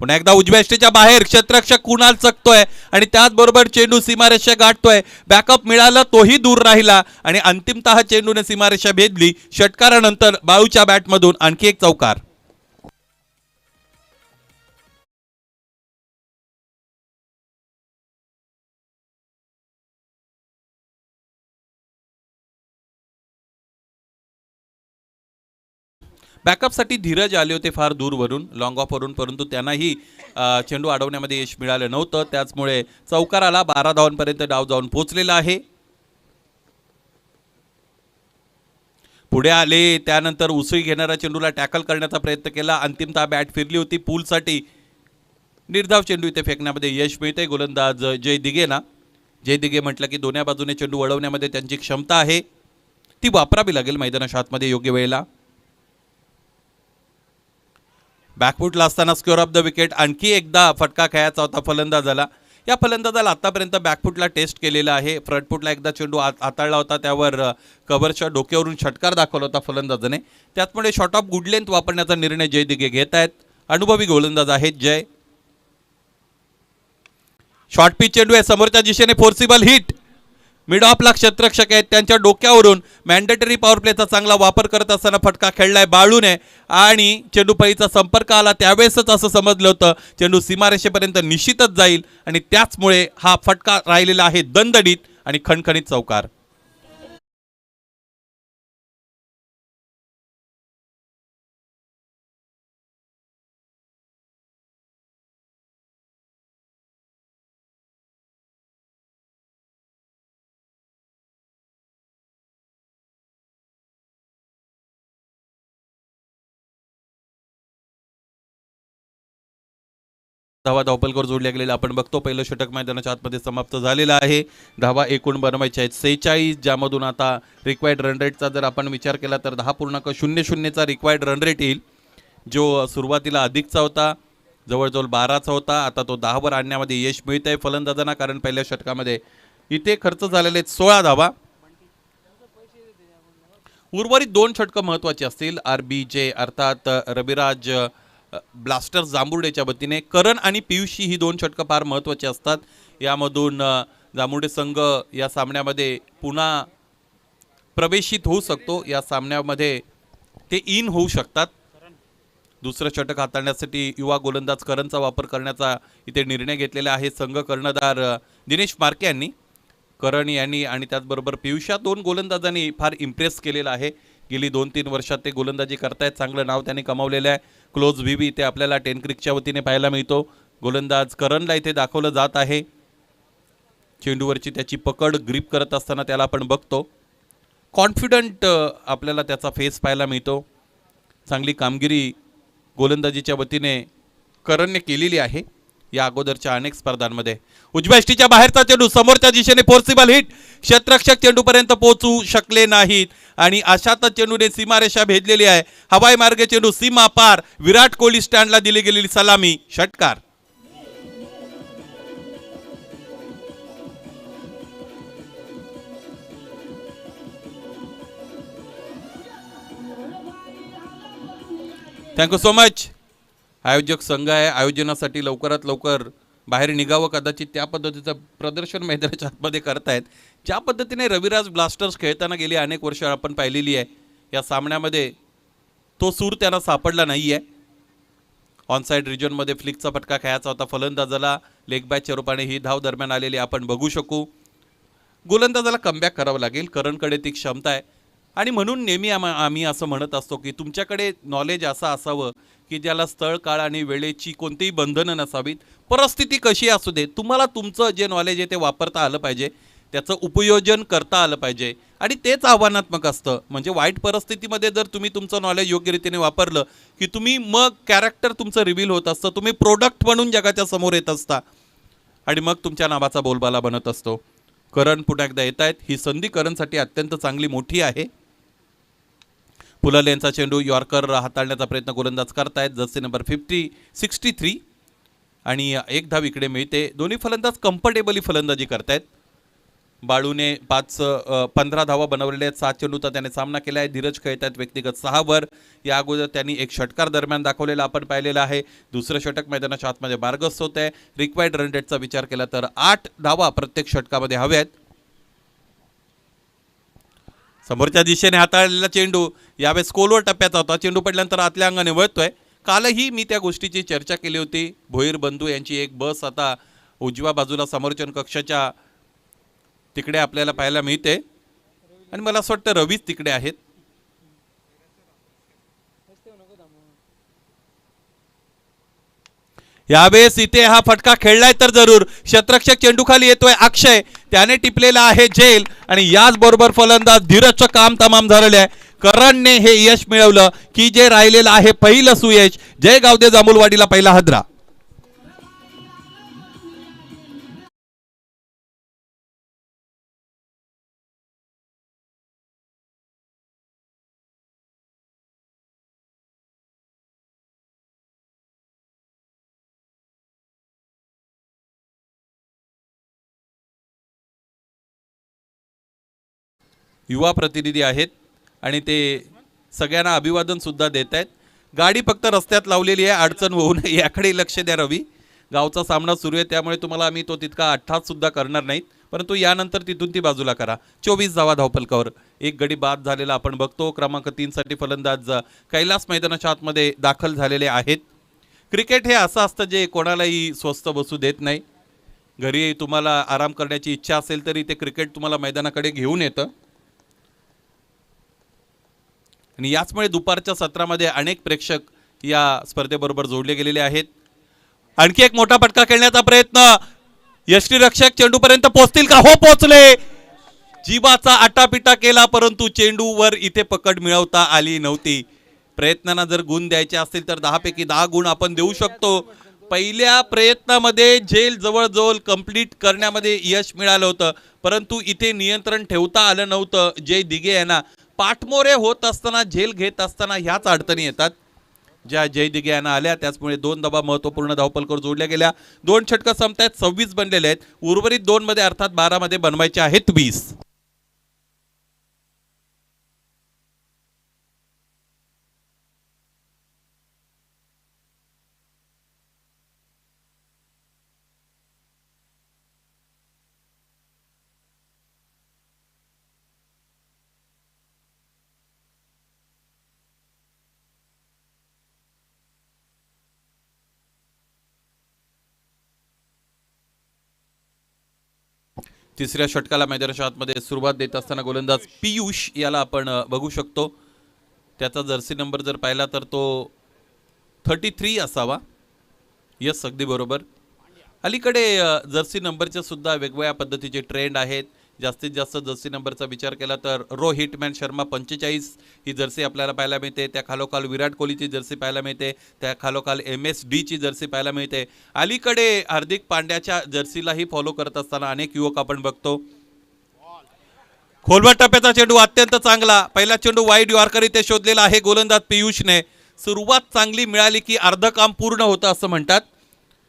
A: पुन्हा एकदा उजव्या यष्टीच्या बाहेर क्षेत्ररक्षक कुणाल चकतोय आणि त्याचबरोबर चेंडू सीमारेषा गाठतोय. बॅकअप मिळाला तोही दूर राहिला आणि अंतिमतः चेंडूने सीमारेषा भेदली. षटकारानंतर बाळूच्या बॅटमधून आणखी एक चौकार. बॅकअपसाठी धीरज आले होते फार दूरवरून, लॉंग ऑफवरून, परंतु त्यांनाही चेंडू अडवण्यामध्ये यश मिळालं नव्हतं. त्याचमुळे चौकाराला 12 धावांपर्यंत डाव जाऊन पोहोचलेला आहे. पुढे आले त्यानंतर उसळी घेणाऱ्या चेंडूला टॅकल करण्याचा प्रयत्न केला. अंतिमतः बॅट फिरली होती पूलसाठी. निर्धाव चेंडू इथे फेकण्यामध्ये यश मिळते गोलंदाज जय दिघेना. जय दिघे म्हटलं की दोन्ही बाजूने चेंडू वळवण्यामध्ये त्यांची क्षमता आहे, ती वापरावी लागेल मैदानाच्या आतमध्ये योग्य वेळेला. बॅकफुटला असताना स्क्वेअर ऑफ द विकेट. आणखी एकदा फटका खेळायचा होता फलंदाजाला. या फलंदाजाला आतापर्यंत बॅकफुटला टेस्ट केलेला आहे. फ्रंटफुटला एकदा चेंडू हाताळला होता, त्यावर कव्हरच्या डोक्यावरून षटकार दाखवला होता फलंदाजाने. त्याचमुळे शॉर्ट ऑफ गुड लेंथ वापरण्याचा निर्णय जय दिघे घेत आहेत. अनुभवी गोलंदाज आहेत जय. शॉर्ट पिच चेंडू आहे. समोरच्या दिशेने फोर्सिबल हिट. मिड ऑफला क्षेत्ररक्षक आहेत, त्यांच्या डोक्यावरून मॅन्डेटरी पॉवर प्लेचा चांगला वापर करत असताना फटका खेळलाय बाळूने आणि चेंडू फळीचा संपर्क आला त्यावेळेसच असं समजलं होतं चेंडू सीमारेषेपर्यंत निश्चितच जाईल आणि त्याचमुळे हा फटका राहिलेला आहे दणदणीत आणि खणखणीत चौकार. धावा धावपलकर जोडल्या गेलेला आपण बघतो. पहिलं षटक मैदानाच्या आतमध्ये समाप्त झालेलं आहे. धावा एकूण बनवायच्या आहेत 46, ज्यामधून आता रिक्वायर्ड रन रेटचा जर आपण विचार केला तर 10.00चा रिक्वायर्ड रन रेट येईल, जो सुरुवातीला अधिकचा होता, जवळजवळ 12चा होता. आता तो 10वर आणण्यामध्ये यश मिळत आहे फलंदाजांना, कारण पहिल्या षटकामध्ये इथे खर्च झालेले 16 धावा. उर्वरित 2 षटकं महत्त्वाची असतील. RBJ अर्थात रविराज ब्लास्टर्स जांभुर्डेच्या वतीने. करण आणि पियुषी ही 2 षटकं फार महत्त्वाची असतात. यामधून जांभुर्डे संघ या सामन्यामध्ये पुन्हा प्रवेशित होऊ शकतो. या सामन्यामध्ये ते इन होऊ शकतात. दुसरं षटक हाताळण्यासाठी युवा गोलंदाज करणचा वापर करण्याचा इथे निर्णय घेतलेला आहे संघ कर्णधार दिनेश मार्के यांनी. करण यांनी आणि त्याचबरोबर पियुष या 2 गोलंदाजांनी फार इम्प्रेस केलेलं आहे. गेली 2-3 वर्षात ते गोलंदाजी करतायत. चांगलं नाव त्यांनी कमावलेलं आहे. क्लोज व्हीव्ही इथे आपल्याला 10 क्रिकच्या वतीने पाहायला मिळतो. गोलंदाज करणला इथे दाखवलं जात आहे. चेंडूवरची त्याची पकड ग्रिप करत असताना त्याला आपण बघतो. कॉन्फिडंट आपल्याला त्याचा फेस पाहायला मिळतो. चांगली कामगिरी गोलंदाजीच्या वतीने करणने केलेली आहे. या अगोदरच्या अनेक स्पर्धांमध्ये. उजव्या यष्टीच्या बाहेरचा चेंडू समोरच्या दिशेने फोर्सिबल हिट, क्षेत्ररक्षक चेंडूपर्यंत पोहोचू शकले नाहीत आणि अशातच चेंडूने सीमारेषा भेदलेली आहे. हवाई मार्गे चेंडू सीमा पार, विराट कोहली स्टँडला दिली गेलेली सलामी, षटकार. Thank you so much. आयोजक संघ आहे, आयोजनासाठी लवकरात लवकर बाहेर निघावं. कदाचित त्या पद्धतीचं प्रदर्शन मैदानाच्या आतमध्ये करतायत. ज्या पद्धतीने रविराज ब्लास्टर्स खेळताना गेली अनेक वर्ष आपण पाहिलेली आहे, या सामन्यामध्ये तो सूर त्यांना सापडला नाही आहे. ऑनसाईड रिजनमध्ये फ्लिकचा फटका खेळायचा होता फलंदाजाला, लेग बॅकच्या रूपाने ही धाव दरम्यान आलेली आपण बघू शकू. गोलंदाजाला कमबॅक करावं लागेल, करणकडे ती क्षमता आहे आणि म्हणून नेहमी आम्ही असं म्हणत असतो की तुमच्याकडे नॉलेज असं असावं की ज्याला स्थळ काळ आणि वेळेची कोणतीही बंधनं नसावीत. परिस्थिती कशी असू दे, तुम्हाला तुमचं जे नॉलेज आहे ते वापरता आलं पाहिजे, त्याचं उपयोजन करता आलं पाहिजे आणि तेच आव्हानात्मक असतं. म्हणजे वाईट परिस्थितीमध्ये जर तुम्ही तुमचं नॉलेज योग्य रीतीने वापरलं की तुम्ही मग कॅरेक्टर तुमचं रिव्हील होत असतं, तुम्ही प्रोडक्ट म्हणून जगाच्या समोर येत असता आणि मग तुमच्या नावाचा बोलबाला बनत असतो. करण पुन्हा एकदा येत आहेत, ही संधी करणसाठी अत्यंत चांगली मोठी आहे. पुलल यांचा चेंडू यॉर्कर हाताळण्याचा प्रयत्न गोलंदाज करतायत, जर्सी नंबर 63 आणि एक धाव इकडे मिळते. दोन्ही फलंदाज कम्फर्टेबली फलंदाजी करतायत. बाळूने 15 धावा बनवलेल्या आहेत, 7 चेंडूचा त्याने सामना केला आहे. धीरज खेळत आहेत व्यक्तिगत 6 वर. या अगोदर त्यांनी एक षटकार दरम्यान दाखवलेला आपण पाहिलेला आहे. दुसरं षटक मैदानाच्या आतमध्ये मार्गस्थ होत आहे. रिक्वायर्ड रन रेटचा विचार केला तर 8 धावा प्रत्येक षटकामध्ये हव्यात. समोरच्या दिशेने हाताळलेला चेंडू यावेळेस कोलवर टप्प्याचा होता. चेंडू पडल्यानंतर आतल्या अंगाने वळतोय. कालही मी त्या गोष्टीची चर्चा केली होती. भोईर बंधू यांची एक बस आता उजव्या बाजूला समोरचन कक्षाच्या तिकडे आपल्याला पाहायला मिळते आणि मला असं वाटतं रवीच तिकडे आहेत. यावेळेस इथे हा फटका खेळलाय तर जरूर. क्षेत्ररक्षक चेंडू खाली येतोय अक्षय, त्याने टिपलेला आहे झेल आणि याच बरोबर फलंदाज धीरजचं काम तमाम झालेलं आहे. करणने हे यश मिळवलं की जे राहिलेलं आहे पहिलं सुयश. जय गावदे जांभूलवाडीला पहिला हदरा. युवा प्रतिनिधी आहेत आणि ते सगळ्यांना अभिवादन सुद्धा देत आहेत. गाडी फक्त रस्त्यात लावलेली आहे, अडचण होऊ नये याकडे लक्ष द्या रवी. गावचा सामना सुरू आहे त्यामुळे तुम्हाला आम्ही तो तितका अट्टास सुद्धा करणार नाहीत, परंतु यानंतर तिथून ती बाजूला करा. 24 धावा धावफलकावर. एक गडी बाद झालेला आपण बघतो. क्रमांक 3 साठी फलंदाज कैलास मैदानाच्या आतमध्ये दाखल झालेले आहेत. क्रिकेट हे असं असतं जे कोणालाही स्वस्त बसू देत नाही. घरी तुम्हाला आराम करण्याची इच्छा असेल तरी ते क्रिकेट तुम्हाला मैदानाकडे घेऊन येतं आणि याचमुळे दुपारच्या सत्रामध्ये अनेक प्रेक्षक या स्पर्धेबरोबर जोडले गेलेले आहेत. आणखी एक मोठा फटका खेळण्याचा प्रयत्न. यष्टीरक्षक चेंडूपर्यंत पोहोचतील का? हो, पोहोचले. जीवाचा आटापिटा केला परंतु चेंडूवर इथे पकड मिळवता आली नव्हती. प्रयत्नांना जर गुण द्यायचे असतील तर 10 पैकी 10 गुण आपण देऊ शकतो. पहिल्या प्रयत्नामध्ये झेल जवळजवळ कंप्लीट करण्यामध्ये यश मिळालं होतं, परंतु इथे नियंत्रण ठेवता आलं नव्हतं. जय दिघे यांना पाठमोरे होत असताना, झेल घेत असताना ह्याच अडचणी येतात ज्या जय दिघे यांना आल्या. त्याचमुळे 2 धावा महत्त्वपूर्ण धावफलकावर जोडल्या गेल्या. 2 षटकं संपतायत, 26 बनलेले आहेत. उर्वरित 2 मध्ये अर्थात 12 मध्ये बनवायचे आहेत 20. तिसऱ्या षटकाला मैदानाच्या आतमध्ये सुरुवात देत असताना गोलंदाज पियुष याला आपण बघू शकतो. त्याचा जर्सी नंबर जर पाहिला तर तो 33 असावा. यस, अगदी बरोबर. अलीकडे जर्सी नंबरचे सुद्धा वेगवेगळ्या पद्धतीचे ट्रेंड आहेत. जास्तीत जास्त जर्सी नंबरचा विचार केला तर रो हिटमॅन शर्मा 45 ही जर्सी आपल्याला पाहायला मिळते. त्या खालोखाल विराट कोहलीची जर्सी पाहायला मिळते. त्या खालोखाल MSD ची जर्सी पाहायला मिळते. अलीकडे हार्दिक पांड्याच्या जर्सीलाही फॉलो करत असताना अनेक युवक आपण बघतो. खोलवर टप्प्याचा चेंडू अत्यंत चांगला, पहिला चेंडू वाईड यॉर्कर इथे शोधलेला आहे गोलंदाज पियुषने. सुरुवात चांगली मिळाली की अर्ध काम पूर्ण होतं असं म्हणतात.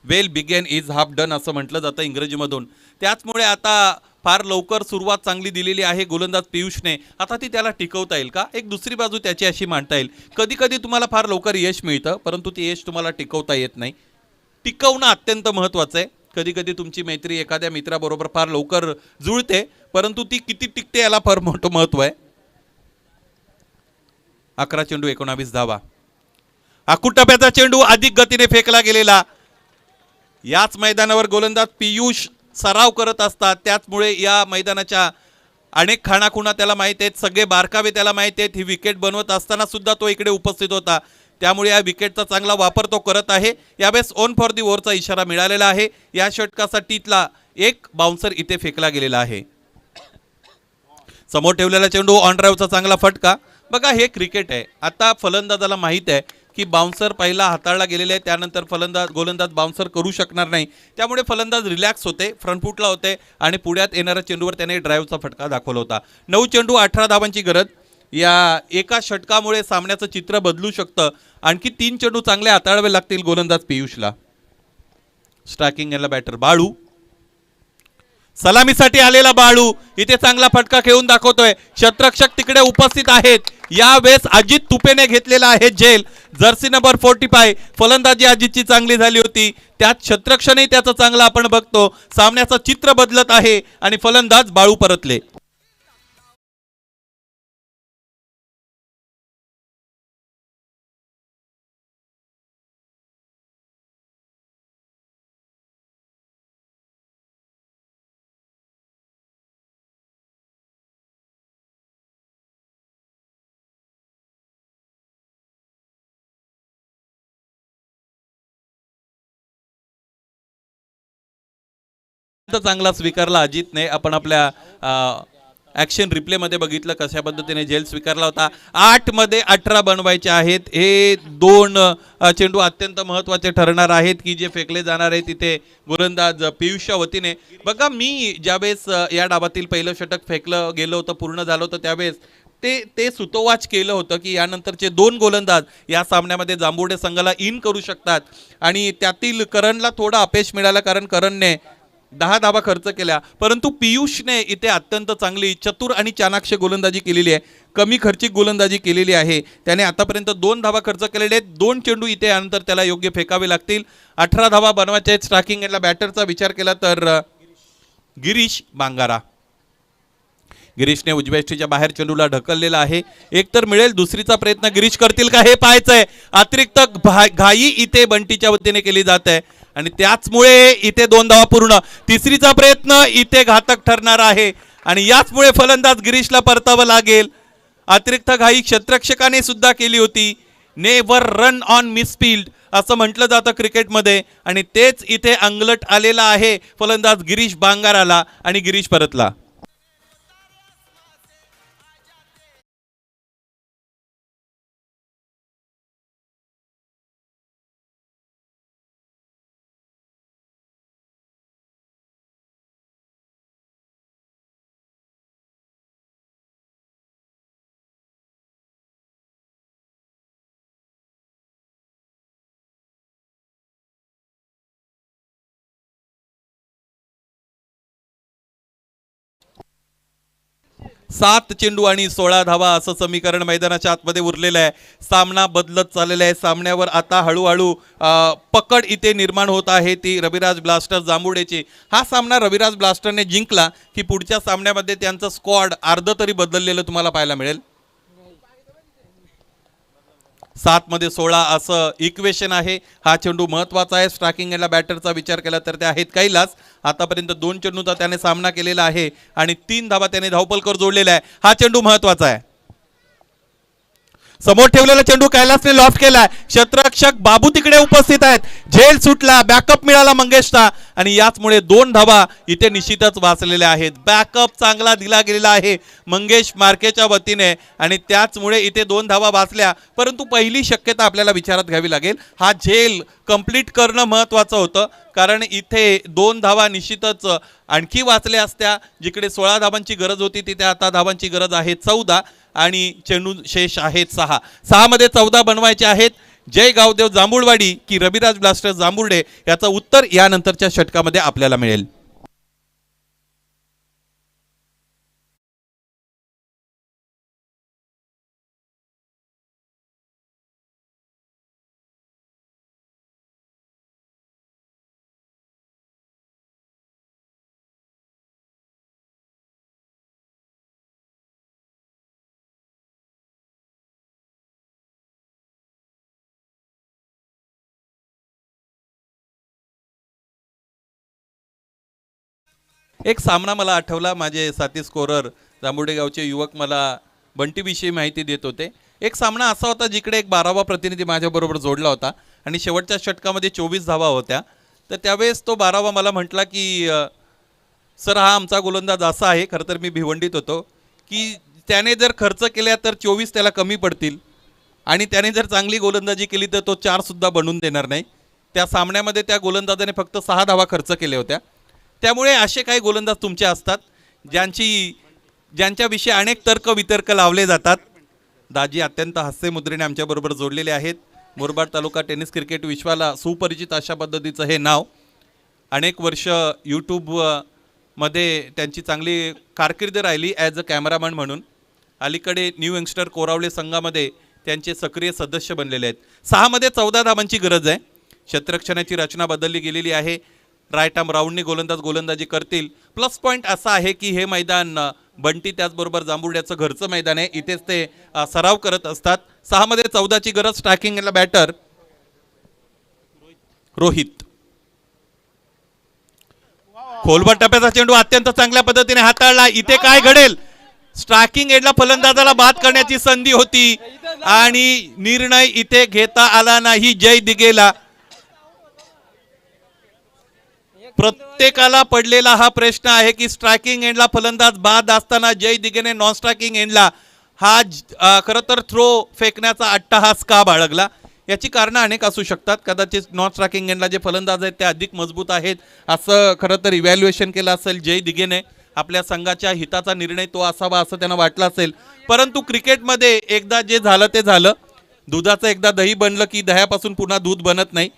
A: वेल बिगेन इज हाफ डन असं म्हटलं जातं इंग्रजीमधून. त्याचमुळे आता फार लवकर सुरुवात चांगली दिलेली आहे गोलंदाज पियुषने. आता ती त्याला टिकवता येईल का? एक दुसरी बाजू त्याची अशी मांडता येईल, कधी कधी तुम्हाला फार लवकर यश मिळतं परंतु ते यश तुम्हाला टिकवता येत नाही. टिकवणं अत्यंत महत्त्वाचं आहे. कधी कधी तुमची मैत्री एखाद्या मित्राबरोबर फार लवकर जुळते परंतु ती किती टिकते याला फार मोठं महत्त्व आहे. 11 चेंडू 19 धावा. आखूड टप्प्याचा चेंडू अधिक गतीने फेकला गेलेला. याच मैदानावर गोलंदाज पियुष सराव करत असतात, त्याचमुळे या मैदानाच्या अनेक खाणाखुणा त्याला माहीत आहेत, सगळे बारकावे त्याला माहीत आहेत. ही विकेट बनवत असताना सुद्धा तो इकडे उपस्थित होता, त्यामुळे या विकेटचा चांगला वापर तो करत आहे. यावेळेस ऑन फॉर दी ओव्हरचा इशारा मिळालेला आहे. या षटकासाठीतला एक बाउन्सर इथे फेकला गेलेला आहे. समोर ठेवलेला चेंडू ऑन ड्राईव्हचा चांगला फटका. बघा हे क्रिकेट आहे. आता फलंदाजाला माहीत आहे की बाउन्सर पहिला हाताळला गेलेला आहे, त्यानंतर गोलंदाज बाउन्सर करू शकणार नाही, त्यामुळे फलंदाज रिलॅक्स होते, फ्रंट फुटला होते आणि पुढ्यात येणाऱ्या चेंडूवर त्याने ड्राईव्हचा फटका दाखवला होता. 9 चेंडू 18 धावांची गरज. या एका षटकामुळे सामन्याचं चित्र बदलू शकतं. आणखी 3 चेंडू चांगले हाताळावे लागतील गोलंदाज पियुषला. स्ट्रायकिंग याला बॅटर बाळू. सलामीसाठी आलेला बाळू इथे चांगला फटका खेळून दाखवतोय. क्षेत्ररक्षक तिकडे उपस्थित आहेत. यावेळेस अजित तुपेने घेतलेला आहे झेल. Jersey number 45. फलंदाजी अजितची चांगली झाली होती, त्यात क्षेत्ररक्षणही त्याचं चांगलं आपण बघतो. सामन्याचं चित्र बदलत आहे आणि फलंदाज बाळू परतले. चांगला स्वीकारला अजितने. आपण आपल्या ऍक्शन रिप्ले मध्ये बघितलं कशा पद्धतीने झेल स्वीकारला होता. 8 मध्ये 18 बनवायचे आहेत. हे 2 चेंडू अत्यंत महत्त्वाचे ठरणार आहेत की जे फेकले जाणार आहेत तिथे गोलंदाज पियुषच्या वतीने. बघा मी ज्यावेळेस या डावातील पहिलं षटक फेकलं गेलं होतं, पूर्ण झालं होतं, त्यावेळेस ते सुतोवाच केलं होतं की यानंतरचे 2 गोलंदाज या सामन्यामध्ये जांभुर्डे संघाला इन करू शकतात. आणि त्यातील करणला थोडा अपयश मिळाला कारण करणने 10 धावा खर्च केल्या, परंतु पियुषने इथे अत्यंत चांगली चतुर आणि चाणाक्ष गोलंदाजी केलेली आहे. कमी खर्चिक गोलंदाजी केलेली आहे. त्याने आतापर्यंत 2 धावा खर्च केलेले आहेत. 2 चेंडू इथे यानंतर त्याला योग्य फेकावे लागतील. 18 धावा बनवायच्या आहेत. स्ट्रायकिंग याला बॅटरचा विचार केला तर गिरीश बांगारा. गिरीशने उजव्या यष्टीच्या बाहेर चेंडूला ढकललेला आहे. एक तर मिळेल, दुसरीचा प्रयत्न गिरीश करतील का हे पाहायचंय. अतिरिक्त घाई इथे बंटीच्या वतीने केली जात आहे आणि त्याचमुळे इथे 2 धावा पूर्ण. तिसरीचा प्रयत्न इथे घातक ठरणार आहे आणि याचमुळे फलंदाज गिरीशला परतावं लागेल. अतिरिक्त घाई क्षेत्ररक्षकाने सुद्धा केली होती. नेव्हर रन ऑन मिसफील्ड असं म्हटलं जातं क्रिकेटमध्ये आणि तेच इथे अंगलट आलेला आहे फलंदाज गिरीश बांगाराला आणि गिरीश परतला. सात चेंडू आणि 16 धावा असं समीकरण मैदानाच्या आतमध्ये उरलेलं आहे. सामना बदलत चाललेला आहे. सामन्यावर आता हळूहळू पकड इथे निर्माण होत आहे, ती रविराज ब्लास्टर जांभुर्डेची. हा सामना रविराज ब्लास्टरने जिंकला की पुढच्या सामन्यामध्ये त्यांचं स्क्वॉड अर्ध तरी बदललेलं तुम्हाला पाहायला मिळेल. 7 मध्ये 16 असं इक्वेशन आहे. हा चेंडू महत्वाचा आहे. स्ट्रायकिंग याला बॅटरचा विचार केला तर ते आहेत कैलास. आतापर्यंत 2 चेंडूचा त्याने सामना केलेला आहे आणि 3 धावा त्याने धावपलकर जोडलेला आहे. हा चेंडू महत्वाचा आहे. समोर ठेवलेला चेंडू कैलासने लॉफ्ट केलाय. क्षेत्ररक्षक बाबू तिकडे उपस्थित आहेत. झेल सुटला, बॅकअप मिळाला मंगेशला आणि याचमुळे 2 धावा इथे निश्चितच वाचलेल्या आहेत. बॅकअप चांगला दिला गेलेला आहे मंगेश मार्केच्या वतीने आणि त्याचमुळे इथे 2 धावा वाचल्या. परंतु पहिली शक्यता आपल्याला विचारात घ्यावी लागेल, हा झेल कंप्लीट करणं महत्त्वाचं होतं, कारण इथे 2 धावा निश्चितच आणखी वाचल्या असत्या. जिकडे 16 धावांची गरज होती तिथे आता धावांची गरज आहे 14 आणि चेंडू शेष आहेत 6 मध्ये 14 बनवायचे आहेत. जय गावदेव जांभूळवाडी की रविराज ब्लास्टर्स जांभुर्डे, याचं उत्तर यानंतरच्या षटकामध्ये आपल्याला मिळेल. एक सामना मला आठवला, माझे साथी स्कोरर जांभुर्डे गावचे युवक मला बंटीविषयी माहिती देत होते. एक सामना असा होता जिकडे एक 12वा प्रतिनिधी माझ्याबरोबर जोडला होता आणि शेवटच्या षटकामध्ये 24 धावा होत्या. तर त्यावेळेस तो 12वा मला म्हटला की सर, हा आमचा गोलंदाज असा आहे, खरं तर मी भिवंडीत होतो, की त्याने जर खर्च केल्या तर 24 त्याला कमी पडतील आणि त्याने जर चांगली गोलंदाजी केली तर तो 4 बनवून देणार नाही. त्या सामन्यामध्ये त्या गोलंदाजाने फक्त 6 धावा खर्च केल्या होत्या. त्यामुळे असे काही गोलंदाज तुमचे असतात ज्यांच्याविषयी अनेक तर्क वितर्क लावले जातात. दाजी अत्यंत हास्यमुद्रेने आमच्याबरोबर जोडलेले आहेत. मुरबाड तालुका टेनिस क्रिकेट विश्वाला सुपरिचित अशा पद्धतीचं हे नाव. अनेक वर्ष यूट्यूबमध्ये त्यांची चांगली कारकीर्द राहिली ॲज अ कॅमेरामॅन म्हणून. अलीकडे न्यू यंगस्टर कोरावले संघामध्ये त्यांचे सक्रिय सदस्य बनलेले आहेत. 6 मध्ये 14 धावांची गरज आहे. क्षेत्ररक्षणाची रचना बदलली गेलेली आहे. राईट आर्म राऊंडनी गोलंदाजी करतील. प्लस पॉईंट असा आहे की हे मैदान बंटी त्याचबरोबर जांभुर्ड्याचं घरचं मैदान आहे. इथेच ते सराव करत असतात. 6 मध्ये 14ची गरज. स्ट्रायकिंगला बॅटर रोहित. खोलवर टप्प्याचा चेंडू अत्यंत चांगल्या पद्धतीने हाताळला. इथे काय घडेल? स्ट्रायकिंग एंडला फलंदाजाला बाद करण्याची संधी होती आणि निर्णय इथे घेता आला नाही जय दिगेला. प्रत्येकाला पडलेला हा प्रश्न आहे की स्ट्रायकिंग एंडला फलंदाज बाद असताना जय दिगेने नॉन स्ट्रायकिंग एंडला हा खरं तर थ्रो फेकण्याचा अट्टहास का बाळगला? याची कारणं अनेक असू शकतात. कदाचित नॉन स्ट्रायकिंग एंडला जे फलंदाज आहेत ते अधिक मजबूत आहेत असं खरं तर इव्हॅल्युएशन केलं असेल जय दिगेने. आपल्या संघाच्या हिताचा निर्णय तो असावा असं त्यांना वाटलं असेल. परंतु क्रिकेटमध्ये एकदा जे झालं ते झालं. दुधाचं एकदा दही बनलं की दह्यापासून पुन्हा दूध बनत नाही.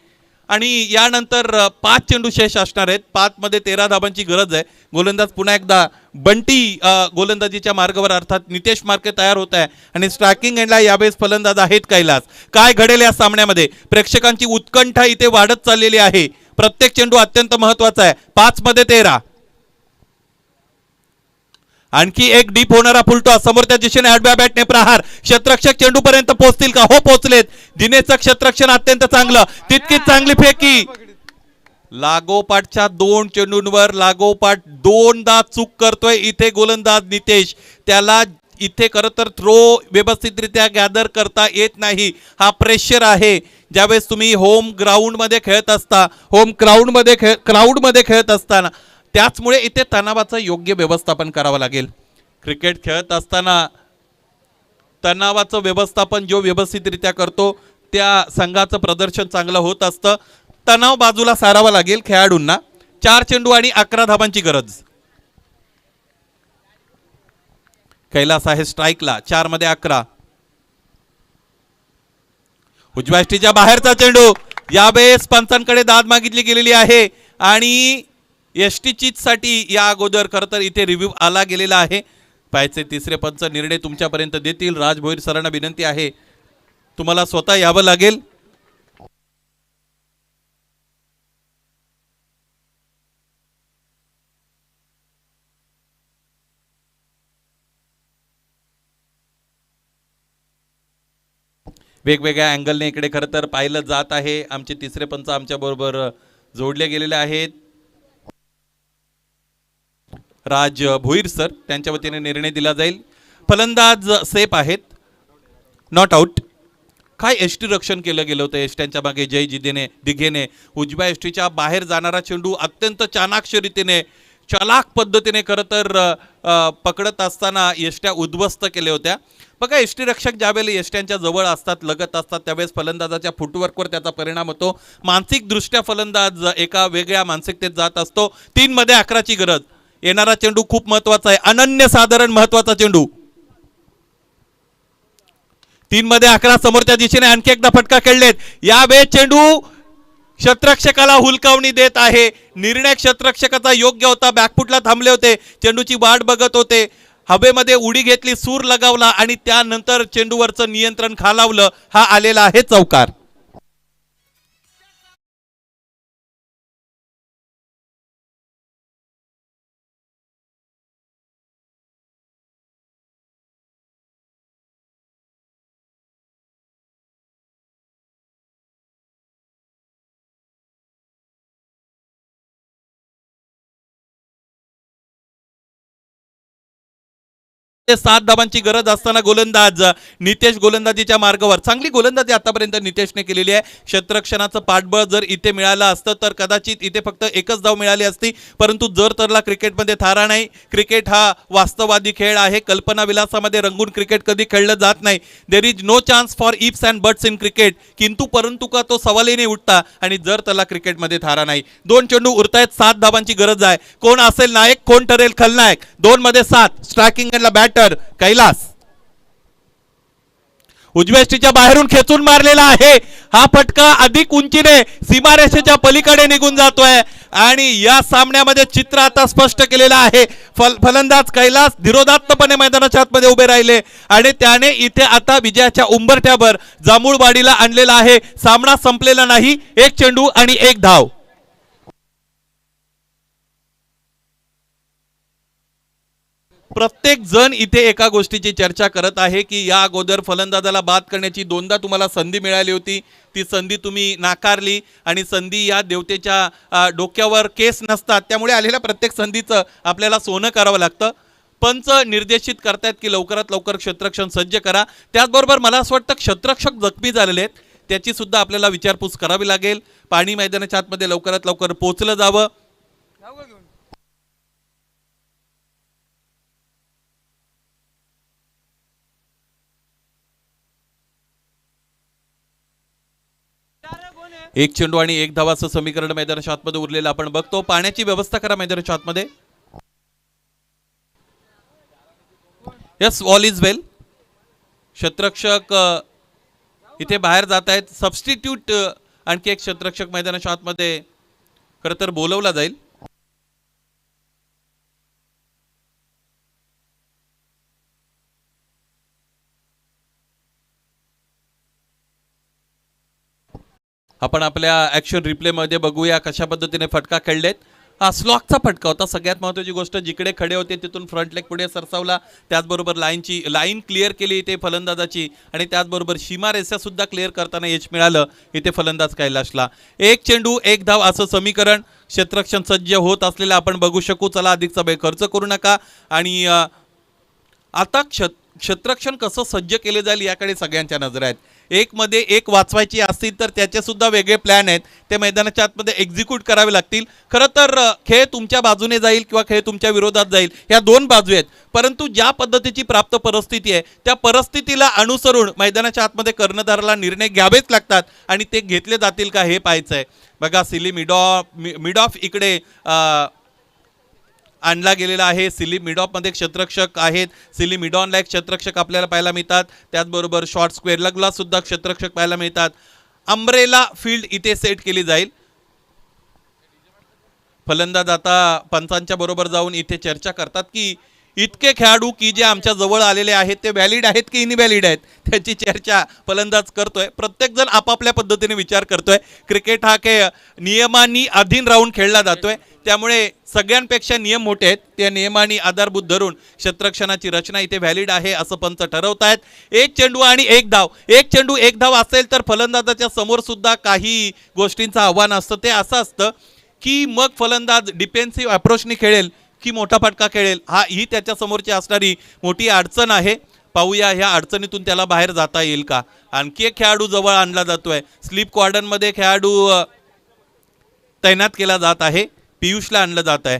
A: आणि यानंतर 5 चेंडू शेष असणार आहेत. 5 मध्ये 13 धाबांची गरज आहे. गोलंदाज पुन्हा एकदा बंटी गोलंदाजीच्या मार्गावर अर्थात नितेश मार्के तयार होत आहे आणि स्ट्रायकिंग एंडला यावेळेस फलंदाज आहेत कैलास. काय घडेल या सामन्यामध्ये? प्रेक्षकांची उत्कंठा इथे वाढत चाललेली आहे. प्रत्येक चेंडू अत्यंत महत्वाचा आहे. 5 मध्ये 13. आणखी एक डीप होणारा फुलटॉस. समोरच्या दिशेने आडव्या बॅटने प्रहार. क्षेत्ररक्षक चेंडू पर्यंत पोहोचतील का? हो, पोहोचलेत. दिनेशचं क्षेत्ररक्षण अत्यंत चांगलं. तितकीच चांगली फेकी. लागोपाठच्या 2 चेंडूंवर लागोपाठ 2दा चूक करतोय इथे गोलंदाज नितेश. त्याला इथे खरं तर थ्रो व्यवस्थितरित्या गॅदर करता येत नाही. हा प्रेशर आहे. ज्यावेळेस तुम्ही होम ग्राउंडमध्ये खेळत असता, होम क्राऊडमध्ये खेळत असताना, त्याचमुळे इथे तणावाचं योग्य व्यवस्थापन करावं लागेल. क्रिकेट खेळत असताना तणावाचं व्यवस्थापन जो व्यवस्थितरित्या करतो त्या संघाचं प्रदर्शन चांगलं होत असतं. तणाव बाजूला सारावा लागेल खेळाडूंना. 4 चेंडू आणि 11 धाबांची गरज. कैलास आहे स्ट्राईकला. 4 मध्ये 11. उजव्या यष्टीच्या बाहेरचा चेंडू. यावेळेस पंचांकडे दाद मागितली गेलेली आहे आणि एसटी चीजसाठी या अगोदर खरं तर इथे रिव्ह्यू आला गेलेला आहे. पायचे तिसरे पंच निर्णय तुमच्यापर्यंत देतील. राज भोईर सरांना विनंती आहे, तुम्हाला स्वतः यावं लागेल. वेगवेगळ्या अँगलने इकडे खरं तर पाहिलं जात आहे. आमचे तिसरे पंच आमच्याबरोबर जोडले गेलेले आहेत. राज भोईर सर, त्यांच्या वतीने निर्णय दिला जाईल. फलंदाज सेफ आहेत, नॉट आउट. काय एसटी रक्षण केलं गेलं होतं एसट्यांच्या मागे जय दिघेने उजव्या एसटीच्या बाहेर जाणारा चेंडू अत्यंत चाणाक्ष रीतीने चालाक पद्धतीने खरं तर पकडत असताना एसट्या उद्ध्वस्त केल्या होत्या. बघा एसटी रक्षक ज्यावेळेला एसट्यांच्या जवळ असतात लगत असतात त्यावेळेस फलंदाजाच्या फुटवर्कवर त्याचा परिणाम होतो. मानसिकदृष्ट्या फलंदाज एका वेगळ्या मानसिकतेत जात असतो. 3 मध्ये 11ची गरज. येणारा चेंडू खूप महत्वाचा आहे, अनन्यसाधारण महत्वाचा चेंडू. 3 मध्ये 11 समोरच्या दिशेने आणखी एकदा फटका खेळलेत. यावेळेस चेंडू क्षेत्ररक्षकाला हुलकावणी देत आहे. निर्णय क्षेत्ररक्षकाचा योग्य होता. बॅकफुटला थांबले होते, चेंडूची वाट बघत होते, हवेमध्ये उडी घेतली, सूर लगावला आणि त्यानंतर चेंडूवरचं नियंत्रण खालावलं. हा आलेला आहे चौकार. ते 7 धावांची गरज असताना गोलंदाज नितेश गोलंदाजीच्या मार्गावर. चांगली गोलंदाजी आतापर्यंत नितेशने केलेली आहे. क्षेत्ररक्षणाचं पाठबळ जर इथे मिळालं असतं तर कदाचित इथे फक्त एकच धाव मिळाली असती, परंतु जर तरला क्रिकेटमध्ये थारा नाही. क्रिकेट हा वास्तववादी खेळ आहे. कल्पना विलासामध्ये रंगून क्रिकेट कधी खेळलं जात नाही. There is no chance for ifs and buts in cricket. किंतु परंतु का तो सवालही नाही उठता आणि जर तरला क्रिकेटमध्ये थारा नाही. 2 चेंडू उरतायत, 7 धावांची गरज आहे. कोण असेल नायक, कोण ठरेल खलनायक. 2 मध्ये 7. स्ट्रायकिंग एंडला बॅटर कैलास उजव्या एसटीच्या बाहेरून खेचून मारलेला आहे. हा फटका अधिक उंचीने सीमारेषेच्या पलीकडे निघून जातोय आणि या सामन्यामध्ये चित्र आता स्पष्ट केलेलं आहे. फलंदाज कैलास धीरोदात्तपणे मैदानाच्या आतमध्ये उभे राहिले आणि त्याने इथे आता विजयाच्या उंबरठ्यावर जांभूळवाडीला आणलेला आहे. सामना संपलेला नाही. 1 चेंडू आणि 1 धाव. प्रत्येक जण इथे एका गोष्टीची चर्चा करत आहे की या अगोदर फलंदाजाला बाद करण्याची 2दा तुम्हाला संधी मिळाली होती. ती संधी तुम्ही नाकारली आणि संधी या देवतेच्या डोक्यावर केस नसतात, त्यामुळे आलेल्या प्रत्येक संधीचं आपल्याला सोनं करावं लागतं. पंच निर्देशित करतायत की लवकरात लवकर क्षेत्ररक्षण सज्ज करा. त्याचबरोबर मला असं वाटतं क्षेत्ररक्षक जखमी झालेले आहेत, त्याची सुद्धा आपल्याला विचारपूस करावी लागेल. पाणी मैदानाच्या आतमध्ये लवकरात लवकर पोहोचलं जावं. एक चेंडू आणि 1 धावाचं समीकरण मैदानाच्या आतमध्ये उरलेलं आपण बघतो. पाण्याची व्यवस्था करा मैदानाच्या आतमध्ये. यस, ऑल इज वेल. क्षेत्ररक्षक इथे बाहेर जात आहेत. सबस्टिट्यूट आणखी एक क्षेत्ररक्षक मैदानाच्या आतमध्ये खरं तर बोलवला जाईल. आपण आपल्या ॲक्शन रिप्लेमध्ये बघूया कशा पद्धतीने फटका खेळलेत. हा स्लॉकचा फटका होता. सगळ्यात महत्त्वाची गोष्ट, जिकडे खडे होते तिथून फ्रंट लेग पुढे सरसावला. त्याचबरोबर लाईन क्लिअर केली इथे फलंदाजाची आणि त्याचबरोबर सीमा रेषा सुद्धा क्लिअर करताना यश मिळालं इथे फलंदाज कैलाशला. 1 चेंडू 1 धाव असं समीकरण क्षेत्ररक्षण सज्ज होत असलेलं आपण बघू शकू. चला, अधिकचा वेळ खर्च करू नका आणि आता क्षेत्ररक्षण कसं सज्ज केले जाईल याकडे सगळ्यांच्या नजर आहेत. 1 मध्ये 1 वाचवायची असतील तर त्याचे सुद्धा वेगळे प्लॅन आहेत, ते मैदानाच्या आतमध्ये एक्झिक्यूट करावे लागतील. खरं तर खेळ तुमच्या बाजूने जाईल किंवा खेळ तुमच्या विरोधात जाईल, ह्या 2 बाजू आहेत. परंतु ज्या पद्धतीची प्राप्त परिस्थिती आहे त्या परिस्थितीला अनुसरून मैदानाच्या आतमध्ये कर्णधाराला निर्णय घ्यावेच लागतात आणि ते घेतले जातील का हे पाहायचं आहे. बघा, सिली मिड ऑफ इकडे आणला गेलेला आहे. सिली मिडॉपमध्ये क्षेत्ररक्षक आहेत. सिली मिडॉनला एक क्षेत्ररक्षक आपल्याला पाहायला मिळतात. त्याचबरोबर शॉर्ट स्क्वेअर लगला सुद्धा क्षेत्ररक्षक पाहायला मिळतात. अम्ब्रेला फील्ड इथे सेट केली जाईल. फलंदाज आता पंचांच्या बरोबर जाऊन इथे चर्चा करतात की इतके खेळाडू की जे आमच्या जवळ आलेले आहेत ते व्हॅलिड आहेत की इनव्हॅलिड आहेत, त्याची चर्चा फलंदाज करतोय. प्रत्येक जण आपापल्या पद्धतीने विचार करतोय. क्रिकेट हा खेळ नियमांनी अधीन राहून खेळला जातोय, त्यामुळे सगळ्यांपेक्षा नियम मोठे आहेत. त्या नियमांनी आधारभूत धरून क्षेत्ररक्षणाची रचना इथे व्हॅलिड आहे असं पंच ठरवतायत. 1 चेंडू आणि 1 धाव. 1 चेंडू 1 धाव असेल तर फलंदाजाच्या समोर सुद्धा काही गोष्टींचं आव्हान असतं. ते असं असतं की मग फलंदाज डिफेन्सिव्ह अप्रोचनी खेळेल की मोठा फटका खेळेल, ही त्याच्या समोरची असणारी मोठी अडचण आहे. पाहूया ह्या अडचणीतून त्याला बाहेर जाता येईल का. आणखी एक खेळाडू जवळ आणला जातोय. स्लीप क्वार्टरमध्ये खेळाडू तैनात केला जात आहे. पियुषला आणलं जात आहे.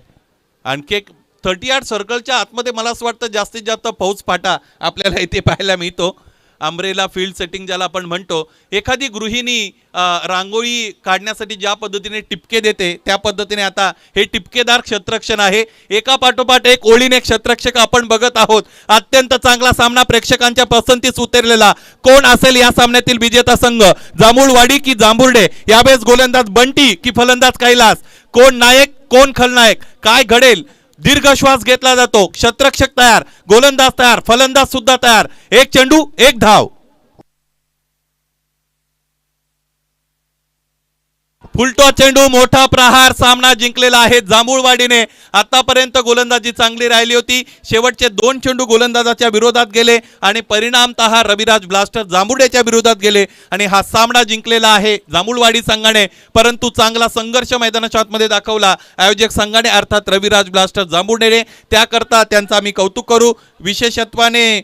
A: आणखी एक 38 सर्कलच्या आतमध्ये मला असं वाटतं जास्तीत जास्त फौज फाटा आपल्याला इथे पाहायला मिळतो. अम्ब्रेला फील्ड सेटिंग ज्याला आपण म्हणतो. एखादी गृहिणी रांगोळी काढण्यासाठी ज्या पद्धतीने टिपके देते त्या पद्धतीने आता हे टिपकेदार क्षेत्ररक्षण आहे. एका पाठोपाठ एक ओळीने क्षेत्ररक्षक आपण बघत आहोत. अत्यंत चांगला सामना प्रेक्षकांच्या पसंतीस उतरलेला. कोण असेल या सामन्यातील विजेता संघ? जांभूळवाडी की जांभुर्डे? यावेळेस गोलंदाज बंटी की फलंदाज कैलास? कोण नायक कोण खलनायक? काय घडेल? दीर्घ श्वास घेतला जातो. क्षेत्ररक्षक तयार, गोलंदाज तयार, फलंदाज सुद्धा तयार. एक चेंडू एक धाव. फुलटॉस चेंडू, मोठा प्रहार. सामना जिंकलेला आहे जांभूळवाडीने. आतापर्यंत गोलंदाजी चांगली राहिली होती. शेवटचे 2 चेंडू गोलंदाजाच्या विरोधात गेले आणि परिणामतः रविराज ब्लास्टर जांभुर्डेच्या विरोधात गेले आणि हा सामना जिंकलेला आहे जांभूळवाडी संघाने. परंतु चांगला संघर्ष मैदानाच्या आतमध्ये दाखवला आयोजक संघाने, अर्थात रविराज ब्लास्टर जांभुर्डेने. त्याकरता त्यांचा आम्ही कौतुक करू. विशेषत्वाने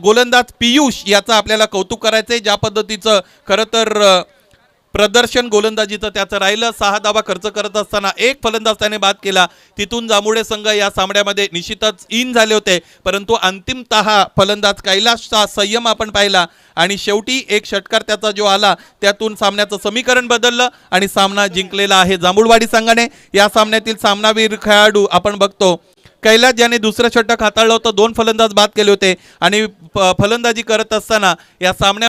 A: गोलंदाज पियुष याचा आपल्याला कौतुक करायचंय. ज्या पद्धतीचं खरं तर प्रदर्शन गोलंदाजीचं त्याचं राहिलं. 6 धावा खर्च करत असताना एक फलंदाज त्याने बाद केला. तिथून जांभुर्डे संघ या सामन्यामध्ये निश्चितच इन झाले होते. परंतु अंतिमतः फलंदाज कैलासचा संयम आपण पाहिला आणि शेवटी एक षटकार त्याचा जो आला त्यातून सामन्याचं समीकरण बदललं आणि सामना जिंकलेला आहे जांभूळवाडी संघाने. या सामन्यातील सामनावीर खेळाडू आपण बघतो कैलास, ज्याने दुसरं षटक हाताळलं होतं. 2 फलंदाज बाद केले होते आणि फलंदाजी करत असताना या सामन्या